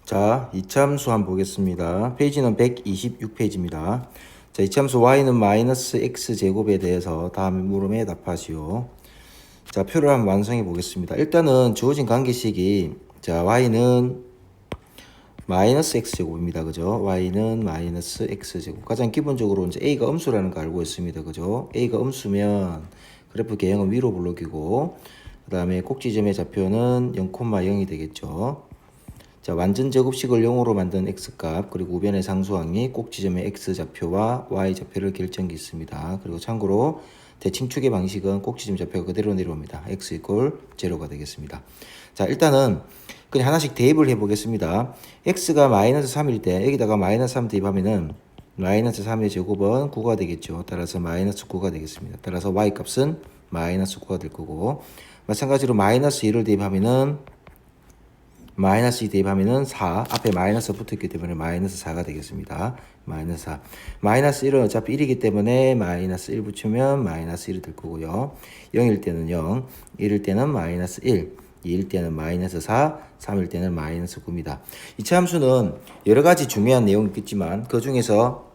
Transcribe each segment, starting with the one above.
자, 이차함수 한번 보겠습니다. 페이지는 126페이지입니다. 자, 이차함수 y는 마이너스 x제곱에 대해서 다음 물음에 답하시오. 자, 표를 한번 완성해 보겠습니다. 일단은 주어진 관계식이 자, y는 마이너스 x제곱입니다. 그죠? y는 마이너스 x제곱. 가장 기본적으로 이제 a가 음수라는 거 알고 있습니다. 그죠? a가 음수면 그래프 개형은 위로 블록이고 그 다음에 꼭지점의 좌표는 0,0이 되겠죠. 자, 완전 제곱식을 0으로 만든 x값 그리고 우변의 상수항이 꼭지점의 x좌표와 y좌표를 결정기 있습니다. 그리고 참고로 대칭축의 방식은 꼭지점 좌표가 그대로 내려옵니다. x 이퀄 0가 되겠습니다. 자, 일단은 그냥 하나씩 대입을 해보겠습니다. x가 마이너스 3일 때 여기다가 마이너스 3 대입하면은 마이너스 3의 제곱은 9가 되겠죠. 따라서 마이너스 9가 되겠습니다. 따라서 y값은 마이너스 9가 될 거고 마찬가지로 마이너스 1을 대입하면은 마이너스 2 대입하면은 4 앞에 마이너스 붙었기 때문에 마이너스 4가 되겠습니다. 마이너스 4 마이너스 1은 어차피 1이기 때문에 마이너스 1 붙이면 마이너스 1이 될 거고요. 0일 때는 0 1일 때는 마이너스 1 2일 때는 마이너스 4 3일 때는 마이너스 9입니다. 이차 함수는 여러 가지 중요한 내용이 있겠지만 그 중에서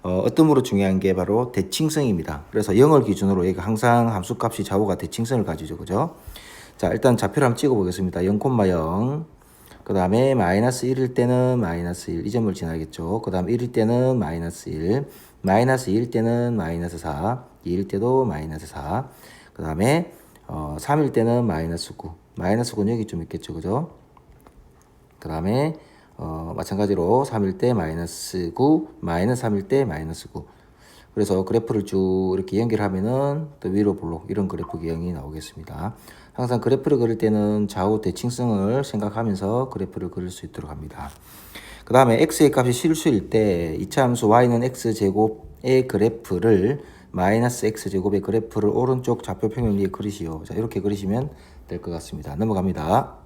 어떤 중요한 게 바로 대칭성입니다. 그래서 0을 기준으로 얘가 항상 함수값이 좌우가 대칭성을 가지죠. 그죠? 자, 일단 좌표를 한번 찍어 보겠습니다. 0,0 그 다음에 마이너스 1일 때는 마이너스 1 이 점을 지나겠죠. 그 다음 1일 때는 마이너스 1 마이너스 2일 때는 마이너스 4 2일 때도 마이너스 4 그 다음에 3일 때는 마이너스 9 마이너스 9는 여기 좀 있겠죠. 그죠? 그 다음에 마찬가지로 3일 때 마이너스 9 마이너스 3일 때 마이너스 9 그래서 그래프를 쭉 이렇게 연결하면은 또 위로 블록 이런 그래프 기형이 나오겠습니다. 항상 그래프를 그릴 때는 좌우 대칭성을 생각하면서 그래프를 그릴 수 있도록 합니다. 그 다음에 x의 값이 실수일 때 이차함수 y는 x제곱의 그래프를 마이너스 x제곱의 그래프를 오른쪽 좌표 평면 위에 그리시오. 자, 이렇게 그리시면 될 것 같습니다. 넘어갑니다.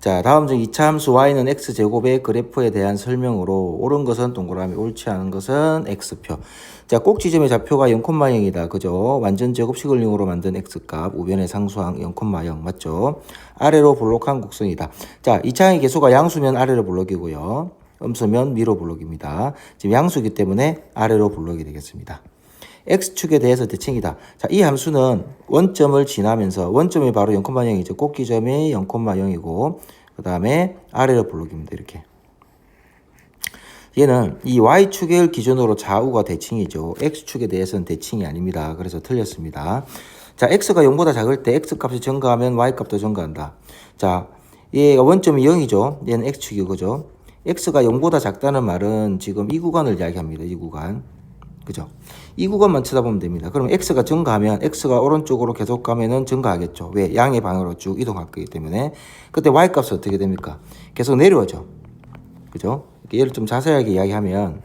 자, 다음 중 이차함수 y는 x제곱의 그래프에 대한 설명으로 옳은 것은 동그라미, 옳지 않은 것은 x표. 자, 꼭지점의 좌표가 0,0이다. 그죠? 완전 제곱식을 0으로 만든 x값, 우변의 상수항 0,0 맞죠? 아래로 블록한 곡선이다. 자, 이차항의 개수가 양수면 아래로 블록이고요. 음수면 위로 블록입니다. 지금 양수이기 때문에 아래로 블록이 되겠습니다. x축에 대해서 대칭이다. 자, 이 함수는 원점을 지나면서 원점이 바로 0,0이죠. 꼭지점이 0,0이고 그 다음에 아래로 블록입니다. 이렇게. 얘는 이 y축을 기준으로 좌우가 대칭이죠. x축에 대해서는 대칭이 아닙니다. 그래서 틀렸습니다. 자, x가 0보다 작을 때 x값이 증가하면 y값도 증가한다. 자, 얘가 원점이 0이죠. 얘는 x축이고 그죠? x가 0보다 작다는 말은 지금 이 구간을 이야기합니다. 이 구간. 그죠? 이 구간만 쳐다보면 됩니다. 그럼 x가 증가하면 x가 오른쪽으로 계속 가면은 증가하겠죠. 왜? 양의 방향으로 쭉 이동할 거기 때문에. 그때 y값은 어떻게 됩니까? 계속 내려오죠. 그죠? 얘를 좀 자세하게 이야기하면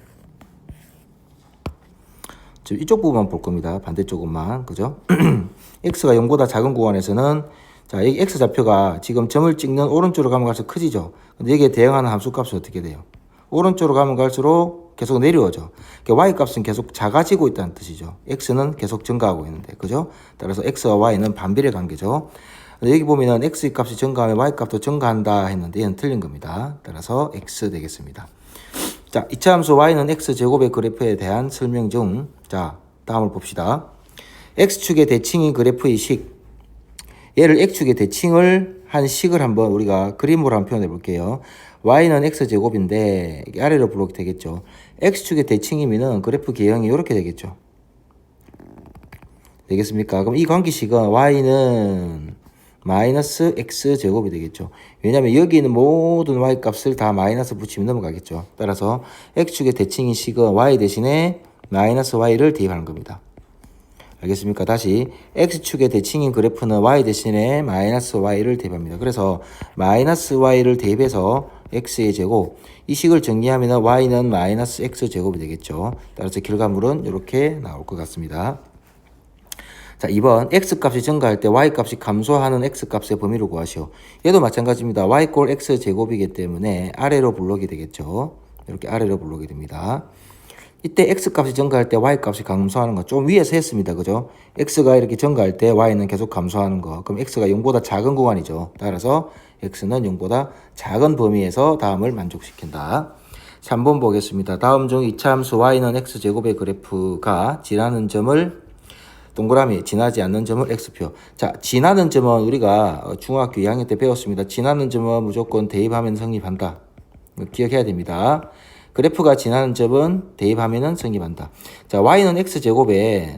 지금 이쪽 부분만 볼 겁니다. 반대쪽만. 그죠? x가 0보다 작은 구간에서는 자, 여기 x좌표가 지금 점을 찍는 오른쪽으로 가면 갈수록 커지죠. 근데 여기에 대응하는 함수값은 어떻게 돼요? 오른쪽으로 가면 갈수록 계속 내려오죠. y값은 계속 작아지고 있다는 뜻이죠. x는 계속 증가하고 있는데, 그죠? 따라서 x와 y는 반비례 관계죠. 여기 보면은 x 값이 증가하면 y 값도 증가한다 했는데 얘는 틀린 겁니다. 따라서 x 되겠습니다. 자, 이차함수 y는 x제곱의 그래프에 대한 설명 중, 자, 다음을 봅시다. x축의 대칭인 그래프의 식. 얘를 x축의 대칭을 한 식을 한번 우리가 그림으로 한번 표현해 볼게요. y는 x제곱인데 이게 아래로 블록이 되겠죠. x축의 대칭이면은 그래프 개형이 이렇게 되겠죠. 되겠습니까? 그럼 이 관계식은 y는 마이너스 x제곱이 되겠죠. 왜냐하면 여기 있는 모든 y값을 다 마이너스 붙이면 넘어가겠죠. 따라서 x축의 대칭인 식은 y 대신에 마이너스 y를 대입하는 겁니다. 알겠습니까? 다시 x축의 대칭인 그래프는 y 대신에 마이너스 y를 대입합니다. 그래서 마이너스 y를 대입해서 x의 제곱 이 식을 정리하면 y는 마이너스 x제곱이 되겠죠. 따라서 결과물은 이렇게 나올 것 같습니다. 자, 2번 x값이 증가할 때 y값이 감소하는 x값의 범위를 구하시오. 얘도 마찬가지입니다. y 꼴 x제곱이기 때문에 아래로 블록이 되겠죠. 이렇게 아래로 블록이 됩니다. 이때 x값이 증가할 때 y값이 감소하는 거 좀 위에서 했습니다. 그죠? x가 이렇게 증가할 때 y는 계속 감소하는 거. 그럼 x가 0보다 작은 구간이죠. 따라서 x는 0보다 작은 범위에서 다음을 만족시킨다. 3번 보겠습니다. 다음 중 이차함수 y는 x제곱의 그래프가 지나는 점을 동그라미 지나지 않는 점을 x표. 자, 지나는 점은 우리가 중학교 2학년 때 배웠습니다. 지나는 점은 무조건 대입하면 성립한다. 기억해야 됩니다. 그래프가 지나는 점은 대입하면 성립한다. 자, y는 x제곱에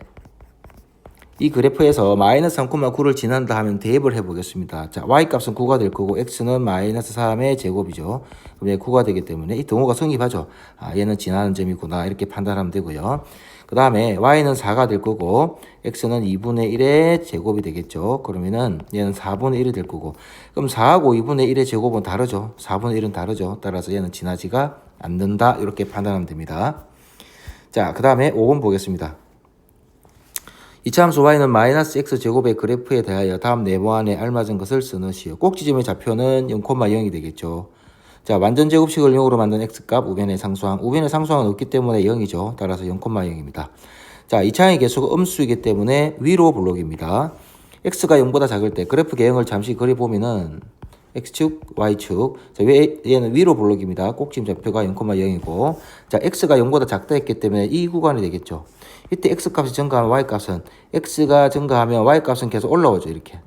이 그래프에서 마이너스 3,9를 지난다 하면 대입을 해보겠습니다. 자, y값은 9가 될 거고 x는 마이너스 3의 제곱이죠. 그럼 9가 되기 때문에 이 등호가 성립하죠. 아, 얘는 지나는 점이구나 이렇게 판단하면 되고요. 그 다음에 y는 4가 될 거고 x는 2분의 1의 제곱이 되겠죠. 그러면은 얘는 4분의 1이 될 거고 그럼 4하고 2분의 1의 제곱은 다르죠. 4분의 1은 다르죠. 따라서 얘는 지나지가 않는다 이렇게 판단하면 됩니다. 자, 그 다음에 5번 보겠습니다. 이차함수 y는 마이너스 x제곱의 그래프에 대하여 다음 네모 안에 알맞은 것을 쓰느시오. 꼭지점의 좌표는 0,0이 되겠죠. 자, 완전 제곱식을 0으로 만든 x값 우변의 상수항. 우변의 상수항은 없기 때문에 0이죠. 따라서 0,0입니다. 자, 이차항의 개수가 음수이기 때문에 위로 블록입니다. x가 0보다 작을 때 그래프 개형을 잠시 그려보면은 x축, y축. 자, 얘는 위로 블록입니다. 꼭지점 좌표가 0,0이고. 자, x가 0보다 작다 했기 때문에 이 구간이 되겠죠. 이때 x값이 증가하면 y값은 x가 증가하면 y값은 계속 올라오죠. 이렇게.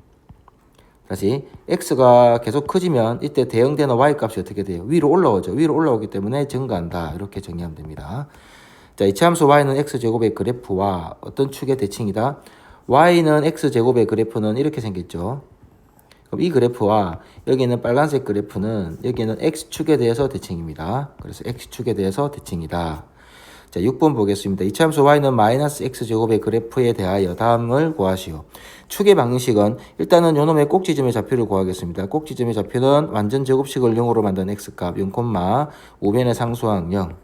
다시 x가 계속 커지면 이때 대응되는 y값이 어떻게 돼요? 위로 올라오죠. 위로 올라오기 때문에 증가한다. 이렇게 정리하면 됩니다. 자, 이차함수 y는 x제곱의 그래프와 어떤 축의 대칭이다? y는 x제곱의 그래프는 이렇게 생겼죠. 그럼 이 그래프와 여기 있는 빨간색 그래프는 여기는 x축에 대해서 대칭입니다. 그래서 x축에 대해서 대칭이다. 자, 6번 보겠습니다. 이차함수 y는 마이너스 x제곱의 그래프에 대하여 다음을 구하시오. 축의 방식은 일단은 요놈의 꼭지점의 좌표를 구하겠습니다. 꼭지점의 좌표는 완전 제곱식을 0으로 만든 x값 0, 우변의 상수항 0.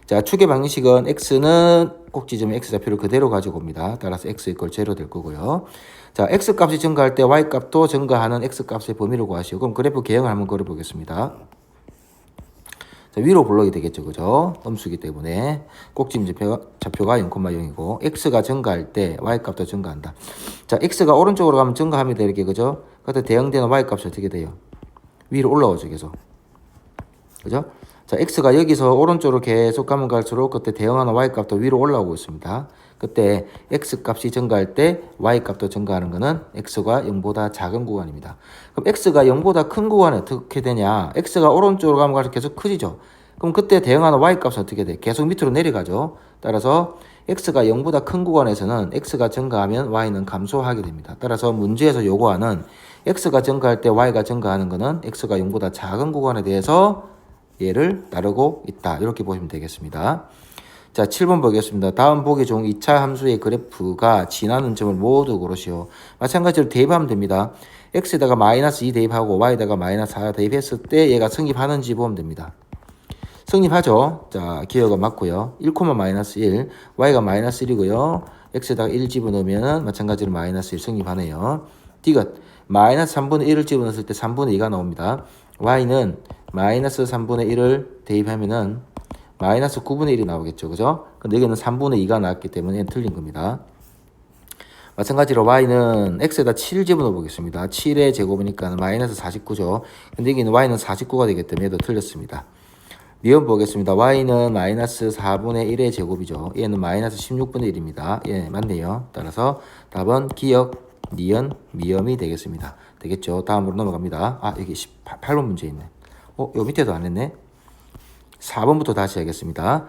자, 축의 방식은 x는 꼭지점의 x좌표를 그대로 가지고 옵니다. 따라서 x 이퀄 0 될 거고요. 자, x값이 증가할 때 y값도 증가하는 x값의 범위를 구하시오. 그럼 그래프 개형을 한번 그려보겠습니다. 자, 위로 블록이 되겠죠. 그죠? 음수기 때문에 꼭지점 좌표가 0,0이고 x가 증가할 때 y값도 증가한다. 자, x가 오른쪽으로 가면 증가합니다. 이렇게 그죠? 그때 대응되는 y값이 어떻게 돼요? 위로 올라오죠. 계속. 그죠? 자, x가 여기서 오른쪽으로 계속 가면 갈수록 그때 대응하는 y값도 위로 올라오고 있습니다. 그때 x값이 증가할 때 y값도 증가하는 것은 x가 0보다 작은 구간입니다. 그럼 x가 0보다 큰 구간에 어떻게 되냐? x가 오른쪽으로 가면 갈수록 계속 커지죠. 그럼 그때 대응하는 y값은 어떻게 돼? 계속 밑으로 내려가죠. 따라서 x가 0보다 큰 구간에서는 x가 증가하면 y는 감소하게 됩니다. 따라서 문제에서 요구하는 x가 증가할 때 y가 증가하는 것은 x가 0보다 작은 구간에 대해서 얘를 따르고 있다. 이렇게 보시면 되겠습니다. 자, 7번 보겠습니다. 다음 보기 중 2차 함수의 그래프가 지나는 점을 모두 고르시오. 마찬가지로 대입하면 됩니다. x에다가 마이너스 2 대입하고 y에다가 마이너스 4 대입했을 때 얘가 성립하는지 보면 됩니다. 성립하죠. 자, 기호가 맞고요. 1, 마이너스 1, y가 마이너스 1이고요. x에다가 1 집어넣으면 마찬가지로 마이너스 1 성립하네요. 디귿 마이너스 3분의 1을 집어넣었을 때 3분의 2가 나옵니다. y는 마이너스 3분의 1을 대입하면은 마이너스 9분의 1이 나오겠죠. 그죠? 근데 여기는 3분의 2가 나왔기 때문에 틀린 겁니다. 마찬가지로 y는 x에다 7 집어넣어 보겠습니다. 7의 제곱이니까 마이너스 49죠. 근데 여기는 y는 49가 되기 때문에 얘도 틀렸습니다. 미음 보겠습니다. y는 마이너스 4분의 1의 제곱이죠. 얘는 마이너스 16분의 1입니다. 예, 맞네요. 따라서 답은 기역, 니은, 미음이 되겠습니다. 되겠죠. 다음으로 넘어갑니다. 아, 여기 8번 문제 있네. 요 밑에도 안 했네. 4번부터 다시 하겠습니다.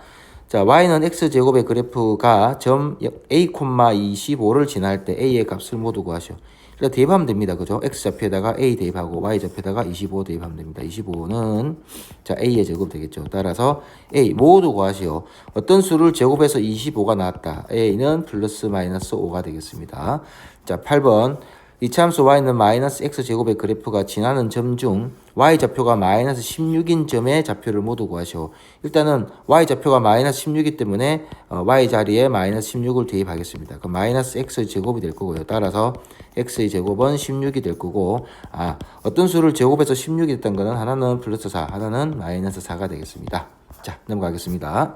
자, y는 x제곱의 그래프가 점 a, 25를 지날 때 a의 값을 모두 구하시오. 일단 대입하면 됩니다. 그죠? x좌표에다가 a 대입하고 y좌표에다가 25 대입하면 됩니다. 25는 자, a의 제곱 되겠죠. 따라서 a 모두 구하시오. 어떤 수를 제곱해서 25가 나왔다. a는 플러스 마이너스 5가 되겠습니다. 자, 8번 이차함수 y는 마이너스 x제곱의 그래프가 지나는 점 중 y좌표가 마이너스 16인 점의 좌표를 모두 구하시오. 일단은 y좌표가 마이너스 16이기 때문에 y 자리에 마이너스 16을 대입하겠습니다. 그럼 마이너스 x제곱이 될 거고요. 따라서 x의 제곱은 16이 될 거고 어떤 수를 제곱해서 16이 됐던 거는 하나는 플러스 4, 하나는 마이너스 4가 되겠습니다. 자, 넘어가겠습니다.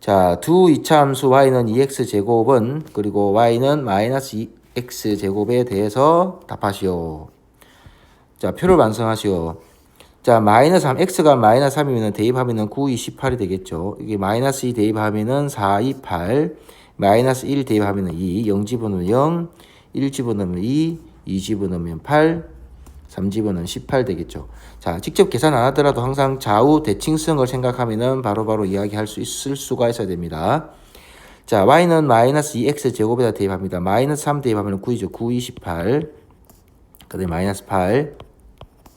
자, 두 이차함수 y는 2x제곱은 그리고 y는 마이너스 x제곱에 대해서 답하시오. 자, 표를 완성하시오. 자, 마이너스 3, x가 마이너스 3이면 대입하면 9, 2, 18이 되겠죠. 이게 마이너스 2 대입하면 4, 2, 8, 마이너스 1 대입하면 2, 0 집어넣으면 0, 1 집어넣으면 2, 2 집어넣으면 8, 3 집어넣으면 18 되겠죠. 자, 직접 계산 안 하더라도 항상 좌우 대칭성을 생각하면은 바로바로 이야기할 수 있을 수가 있어야 됩니다. 자, y는 마이너스 2x 제곱에다 대입합니다. 마이너스 3 대입하면 9이죠. 9, 28, 그 다음에 마이너스 8,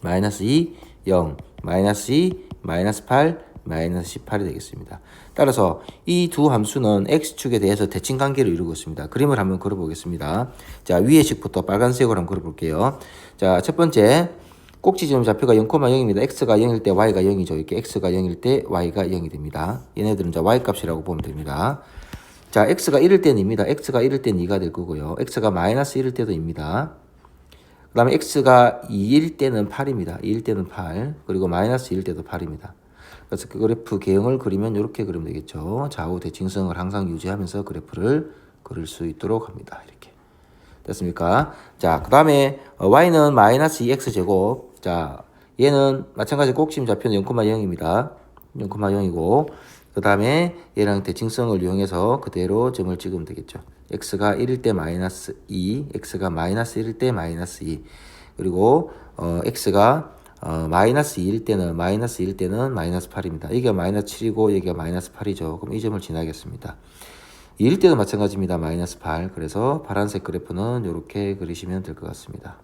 마이너스 2, 0, 마이너스 2, 마이너스 8, 마이너스 18이 되겠습니다. 따라서 이 두 함수는 x축에 대해서 대칭 관계를 이루고 있습니다. 그림을 한번 그려보겠습니다. 자, 위의 식부터 빨간색으로 한번 그려볼게요. 자, 첫 번째 꼭지점 좌표가 0,0입니다. x가 0일 때 y가 0이죠. 이렇게 x가 0일 때 y가 0이 됩니다. 얘네들은 자 y 값이라고 보면 됩니다. 자, x가 1일 때는 2입니다. x가 1일 때는 2가 될 거고요. x가 마이너스 1일 때도 2입니다. 그 다음에 x가 2일 때는 8입니다. 2일 때는 8, 그리고 마이너스 1일 때도 8입니다. 그래서 그 그래프 개형을 그리면 이렇게 그리면 되겠죠. 좌우 대칭성을 항상 유지하면서 그래프를 그릴 수 있도록 합니다. 이렇게 됐습니까? 자, 그 다음에 y는 마이너스 2x 제곱. 자, 얘는 마찬가지 꼭지점 좌표는 0,0입니다. 0,0이고 그 다음에 얘랑 대칭성을 이용해서 그대로 점을 찍으면 되겠죠. x가 1일 때 마이너스 2, x가 마이너스 1일 때 마이너스 2, 그리고 x가 마이너스 2일 때는 마이너스 1일 때는 마이너스 8입니다. 여기가 마이너스 7이고 여기가 마이너스 8이죠. 그럼 이 점을 지나겠습니다. 2일 때도 마찬가지입니다. 마이너스 8. 그래서 파란색 그래프는 이렇게 그리시면 될 것 같습니다.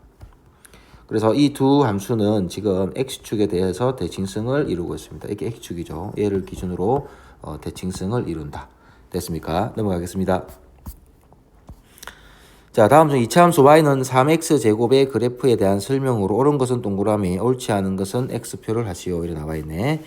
그래서 이 두 함수는 지금 x축에 대해서 대칭성을 이루고 있습니다. 이게 x축이죠. 얘를 기준으로 대칭성을 이룬다. 됐습니까? 넘어가겠습니다. 자, 다음 중 이차함수 y는 3x 제곱의 그래프에 대한 설명으로 옳은 것은 동그라미, 옳지 않은 것은 x표를 하시오. 이렇게 나와 있네.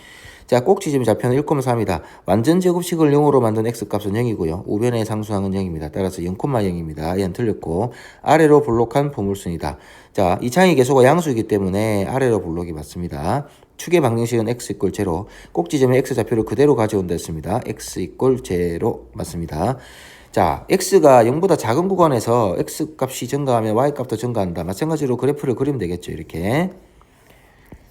자, 꼭지점의 좌표는 1,3이다. 완전 제곱식을 0으로 만든 x값은 0이고요. 우변의 상수항은 0입니다. 따라서 0,0입니다. 얘는 틀렸고 아래로 볼록한 포물선이다. 자, 이 창의 계수가 양수이기 때문에 아래로 볼록이 맞습니다. 축의 방정식은 x = 0. 꼭지점의 x 좌표를 그대로 가져온다 했습니다. x = 0 맞습니다. 자, x가 0보다 작은 구간에서 x 값이 증가하면 y 값도 증가한다. 마찬가지로 그래프를 그리면 되겠죠. 이렇게.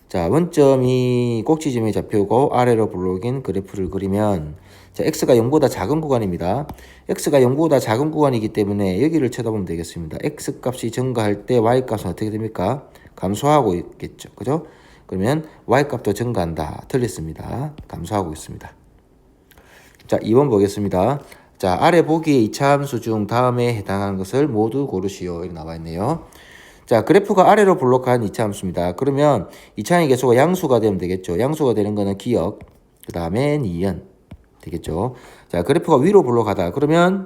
자, 원점이 꼭지점의 좌표고 아래로 볼록인 그래프를 그리면 자, x가 0보다 작은 구간입니다. x가 0보다 작은 구간이기 때문에 여기를 쳐다보면 되겠습니다. x 값이 증가할 때 y 값은 어떻게 됩니까? 감소하고 있겠죠. 그죠? 그러면 y 값도 증가한다. 틀렸습니다. 감소하고 있습니다. 자, 2번 보겠습니다. 자, 아래 보기의 이차함수 중 다음에 해당하는 것을 모두 고르시오. 이렇게 나와 있네요. 자, 그래프가 아래로 볼록한 이차함수입니다. 그러면 이차의 개수가 양수가 되면 되겠죠. 양수가 되는 거는 기역, 그 다음에 니은 되겠죠. 자, 그래프가 위로 볼록하다. 그러면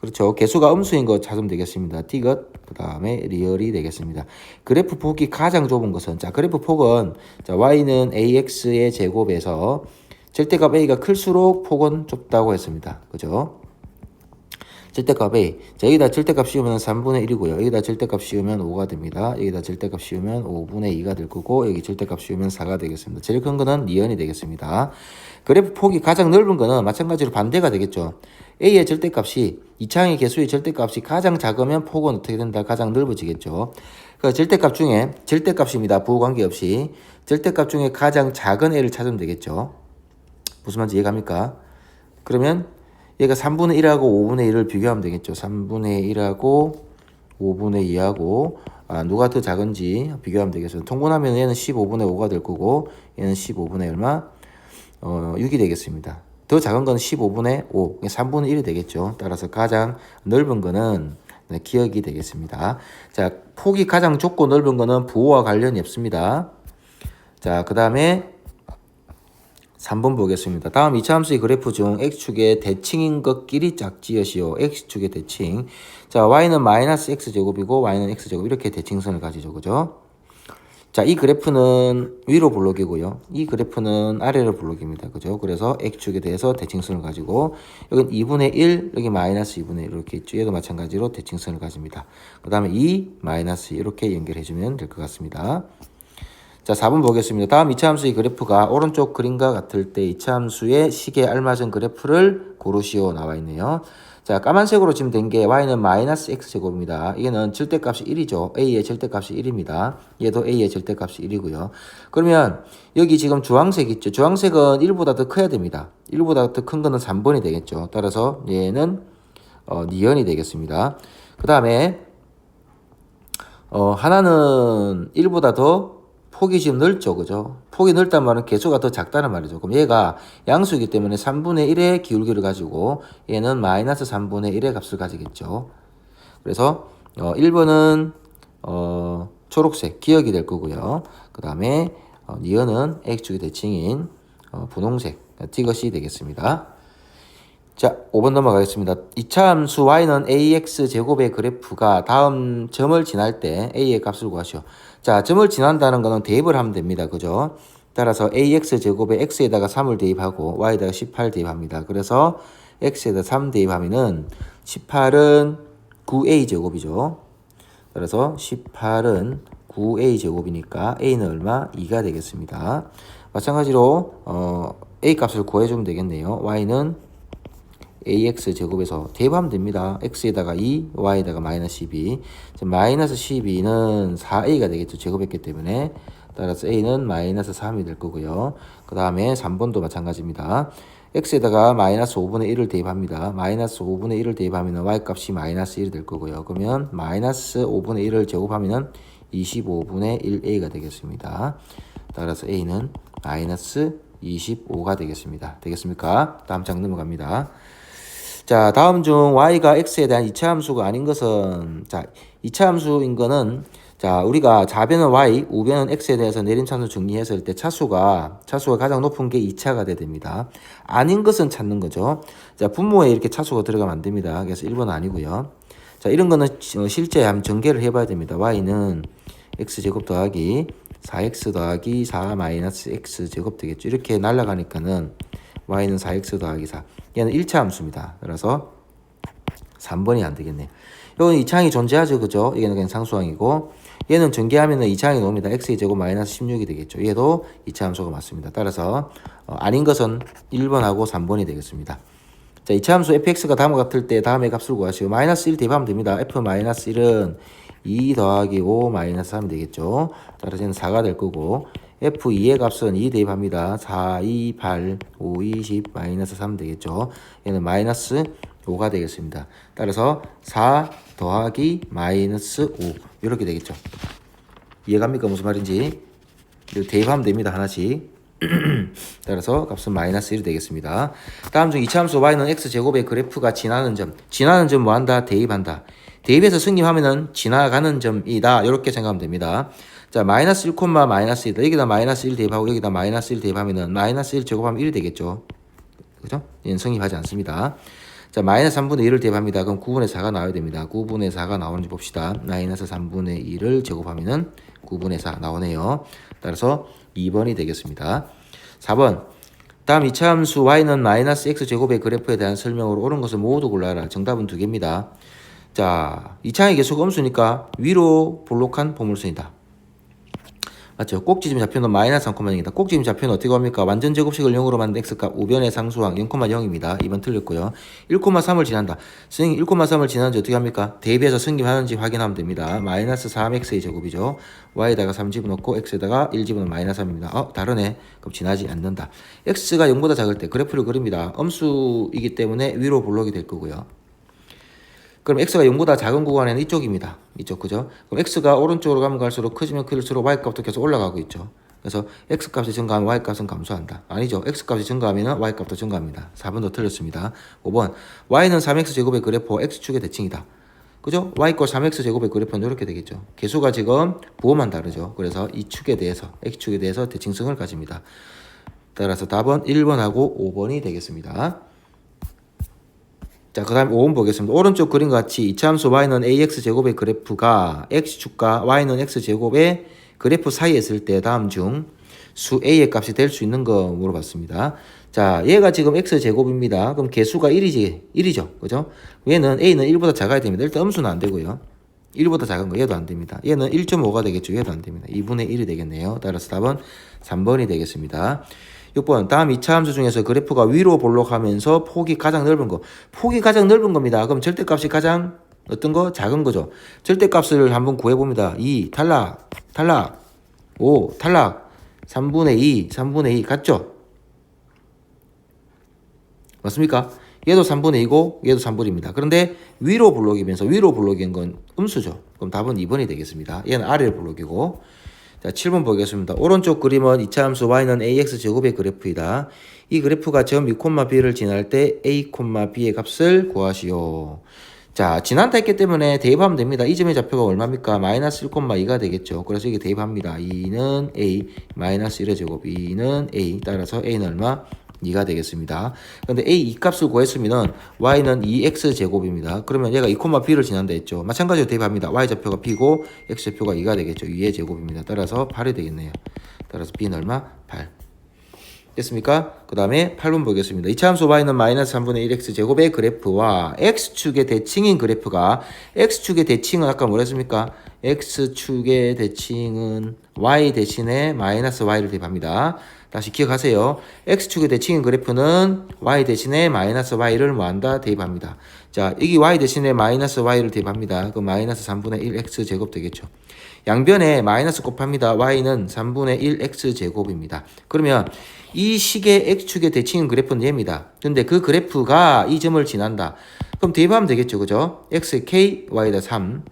그렇죠. 개수가 음수인 거 찾으면 되겠습니다. 디귿, 그 다음에 리얼이 되겠습니다. 그래프 폭이 가장 좁은 것은 자, 그래프 폭은 자, y는 ax의 제곱에서 절대값 a가 클수록 폭은 좁다고 했습니다. 그죠? 절대값 a. 자, 여기다 절대값 씌우면 3분의 1이고요. 여기다 절대값 씌우면 5가 됩니다. 여기다 절대값 씌우면 5분의 2가 될 거고, 여기 절대값 씌우면 4가 되겠습니다. 제일 큰 거는 니은이 되겠습니다. 그래프 폭이 가장 넓은 거는 마찬가지로 반대가 되겠죠. a의 절대값이 이차항의 개수의 절대값이 가장 작으면 폭은 어떻게 된다? 가장 넓어지겠죠. 그 절대값 중에 절대값입니다. 부호 관계없이 절대값 중에 가장 작은 a를 찾으면 되겠죠. 무슨 말인지 이해갑니까? 그러면 얘가 3분의 1하고 5분의 1을 비교하면 되겠죠. 3분의 1하고 5분의 2하고 누가 더 작은지 비교하면 되겠어요. 통분하면 얘는 15분의 5가 될 거고 얘는 15분의 얼마? 6이 되겠습니다. 더 작은 건 15분의 5, 3분의 1이 되겠죠. 따라서 가장 넓은 거는 기역이 되겠습니다. 자, 폭이 가장 좁고 넓은 거는 부호와 관련이 없습니다. 자, 그 다음에 3번 보겠습니다. 다음 이차함수의 그래프 중 x축의 대칭인 것끼리 짝지으시오. x축의 대칭. 자, y는 마이너스 x제곱이고 y는 x제곱 이렇게 대칭선을 가지죠. 그죠? 자, 이 그래프는 위로 볼록이고요. 이 그래프는 아래로 볼록입니다. 그죠? 그래서 x축에 대해서 대칭선을 가지고 여기는 2분의 1, 여기 마이너스 2분의 1 이렇게 있죠. 얘도 마찬가지로 대칭선을 가집니다. 그 다음에 2, 마이너스 이렇게 연결해주면 될 것 같습니다. 자, 4번 보겠습니다. 다음 이차함수의 그래프가 오른쪽 그림과 같을 때 이차함수의 식에 알맞은 그래프를 고르시오 나와 있네요. 자, 까만색으로 지금 된 게 y는 마이너스 x제곱입니다. 이게는 절대값이 1이죠. a의 절대값이 1입니다. 얘도 a의 절대값이 1이고요. 그러면 여기 지금 주황색 있죠. 주황색은 1보다 더 커야 됩니다. 1보다 더 큰 거는 3번이 되겠죠. 따라서 얘는 니은이 되겠습니다. 그 다음에 하나는 1보다 더 폭이 지금 넓죠. 그죠? 폭이 넓단 말은 개수가 더 작다는 말이죠. 그럼 얘가 양수이기 때문에 3분의 1의 기울기를 가지고 얘는 마이너스 3분의 1의 값을 가지겠죠. 그래서 1번은 초록색 기역이 될 거고요. 그 다음에 니은은 X축의 대칭인 분홍색 티것이 되겠습니다. 자, 5번 넘어가겠습니다. 2차 함수 y는 ax 제곱의 그래프가 다음 점을 지날 때 a의 값을 구하시오. 자, 점을 지난다는 거는 대입을 하면 됩니다. 그죠? 따라서 ax 제곱에 x에다가 3을 대입하고 y에다가 18 대입합니다. 그래서 x에다 3 대입하면은 18은 9a 제곱이죠. 따라서 18은 9a 제곱이니까 a는 얼마? 2가 되겠습니다. 마찬가지로 a 값을 구해주면 되겠네요. y는 ax 제곱에서 대입하면 됩니다. x에다가 2, y에다가 마이너스 12. 마이너스 12는 4a가 되겠죠. 제곱했기 때문에. 따라서 a는 마이너스 3이 될 거고요. 그 다음에 3번도 마찬가지입니다. x에다가 마이너스 5분의 1을 대입합니다. 마이너스 5분의 1을 대입하면 y값이 마이너스 1이 될 거고요. 그러면 마이너스 5분의 1을 제곱하면 25분의 1a가 되겠습니다. 따라서 a는 마이너스 25가 되겠습니다. 되겠습니까? 다음 장 넘어갑니다. 자, 다음 중 y가 x에 대한 이차 함수가 아닌 것은, 자, 이차 함수인 거는, 자, 우리가 좌변은 y, 우변은 x에 대해서 내림차순 정리했을 때 차수가 가장 높은 게 2차가 돼야 됩니다. 아닌 것은 찾는 거죠. 자, 분모에 이렇게 차수가 들어가면 안 됩니다. 그래서 1번 아니고요. 자, 이런 거는 실제 한번 전개를 해봐야 됩니다. y는 x제곱 더하기 4x 더하기 4 마이너스 x제곱 되겠죠. 이렇게 날아가니까는 y는 4x 더하기 4. 얘는 1차 함수입니다. 그래서 3번이 안 되겠네요. 이건 2차항이 존재하죠. 그죠? 이게 그냥 상수항이고, 얘는 전개하면 2차항이 나옵니다. x제곱 마이너스 16이 되겠죠. 얘도 2차 함수가 맞습니다. 따라서 아닌 것은 1번하고 3번이 되겠습니다. 자, 2차 함수 fx가 다음과 같을 때 다음의 값을 구하시고 마이너스 1 대입하면 됩니다. f 마이너스 1은 2 더하기 5 마이너스 3 되겠죠. 따라서 얘는 4가 될 거고, F2의 값은 2 대입합니다. 4, 2, 8, 5, 20, 마이너스 3 되겠죠. 얘는 마이너스 5가 되겠습니다. 따라서 4 더하기 마이너스 5 이렇게 되겠죠. 이해갑니까? 무슨 말인지. 대입하면 됩니다. 하나씩. 따라서 값은 마이너스 1이 되겠습니다. 다음 중 2차 함수 y는 x제곱의 그래프가 지나는 점 뭐한다? 대입한다. 대입해서 승립하면은 지나가는 점이다. 이렇게 생각하면 됩니다. 자, 마이너스 1, 마이너스 1. 여기다 마이너스 1 대입하고 여기다 마이너스 1 대입하면은 마이너스 1 제곱하면 1이 되겠죠. 그죠? 얘는 성립하지 않습니다. 자, 마이너스 3분의 1을 대입합니다. 그럼 9분의 4가 나와야 됩니다. 9분의 4가 나오는지 봅시다. 마이너스 3분의 1을 제곱하면은 9분의 4 나오네요. 따라서 2번이 되겠습니다. 4번. 다음 2차 함수 y는 마이너스 x제곱의 그래프에 대한 설명으로 옳은 것을 모두 골라라. 정답은 2개입니다. 자, 2차항의 개수가 음수니까 위로 볼록한 포물선이다. 맞죠? 꼭지점 좌표는 마이너스 3,0이다. 꼭지점 좌표는 어떻게 합니까? 완전 제곱식을 0으로 만든 x값 우변의 상수항 0,0입니다. 2번 틀렸고요. 1,3을 지난다. 선생님 1,3을 지나는지 어떻게 합니까? 대입해서 승립하는지 확인하면 됩니다. 마이너스 3x의 제곱이죠. y에다가 3 집어넣고 x에다가 1 집어넣으면 마이너스 3입니다. 다르네. 그럼 지나지 않는다. x가 0보다 작을 때 그래프를 그립니다. 음수이기 때문에 위로 볼록이 될 거고요. 그럼 x가 0보다 작은 구간에는 이쪽입니다. 이쪽, 그죠? 그럼 x가 오른쪽으로 가면 갈수록 커지면 클수록 y값도 계속 올라가고 있죠. 그래서 x값이 증가하면 y값은 감소한다. 아니죠. x값이 증가하면 y값도 증가합니다. 4번도 틀렸습니다. 5번. y는 3x제곱의 그래프 x축의 대칭이다. 그죠? y 꼴 3x제곱의 그래프는 이렇게 되겠죠. 개수가 지금 부호만 다르죠. 그래서 이 축에 대해서, x축에 대해서 대칭성을 가집니다. 따라서 답은 1번하고 5번이 되겠습니다. 자, 그 다음에 5번 보겠습니다. 오른쪽 그림과 같이 2차 함수 y는 ax제곱의 그래프가 x축과 y는 x제곱의 그래프 사이에 있을 때 다음 중 수 a의 값이 될 수 있는 거 물어봤습니다. 자, 얘가 지금 x제곱입니다. 그럼 개수가 1이죠. 그죠? 얘는 a는 1보다 작아야 됩니다. 일단 음수는 안 되고요. 1보다 작은 거 얘도 안 됩니다. 얘는 1.5가 되겠죠. 얘도 안 됩니다. 2분의 1이 되겠네요. 따라서 답은 3번이 되겠습니다. 6번 다음 2차 함수 중에서 그래프가 위로 볼록하면서 폭이 가장 넓은 거. 폭이 가장 넓은 겁니다. 그럼 절대값이 가장 어떤 거? 작은 거죠. 절대값을 한번 구해봅니다. 2 탈락, 탈락, 5 탈락, 3분의 2 같죠? 맞습니까? 얘도 3분의 2고 얘도 3분입니다. 그런데 위로 볼록이면서 위로 볼록인 건 음수죠. 그럼 답은 2번이 되겠습니다. 얘는 아래 볼록이고. 자, 7번 보겠습니다. 오른쪽 그림은 2차 함수 y는 ax제곱의 그래프이다. 이 그래프가 점 2,b를 지날 때 a, b의 값을 구하시오. 자, 지난다 했기 때문에 대입하면 됩니다. 이 점의 좌표가 얼마입니까? 마이너스 1,2가 되겠죠. 그래서 이게 대입합니다. 2는 a, 마이너스 1의 제곱, 2는 a, 따라서 a는 얼마? 2가 되겠습니다. 그런데 a 이 값을 구했으면 y는 2x 제곱입니다. 그러면 얘가 2,b를 지난다 했죠. 마찬가지로 대입합니다. y 좌표가 b고 x 좌표가 2가 되겠죠. 2의 제곱입니다. 따라서 8이 되겠네요. 따라서 b는 얼마? 8. 됐습니까? 그 다음에 8번 보겠습니다. 2차 함수 y는 마이너스 3분의 1x 제곱의 그래프와 x축의 대칭인 그래프가 x축의 대칭은 아까 뭐랬습니까? x축의 대칭은 y 대신에 마이너스 y를 대입합니다. 다시 기억하세요. x축의 대칭인 그래프는 y 대신에 마이너스 y를 뭐한다? 대입합니다. 자, 여기 y 대신에 마이너스 y를 대입합니다. 그 마이너스 3분의 1x 제곱 되겠죠. 양변에 마이너스 곱합니다. y는 3분의 1x 제곱입니다. 그러면 이 식의 x축의 대칭인 그래프는 얘입니다. 근데 그 그래프가 이 점을 지난다. 그럼 대입하면 되겠죠. 그죠? xk, y다 3.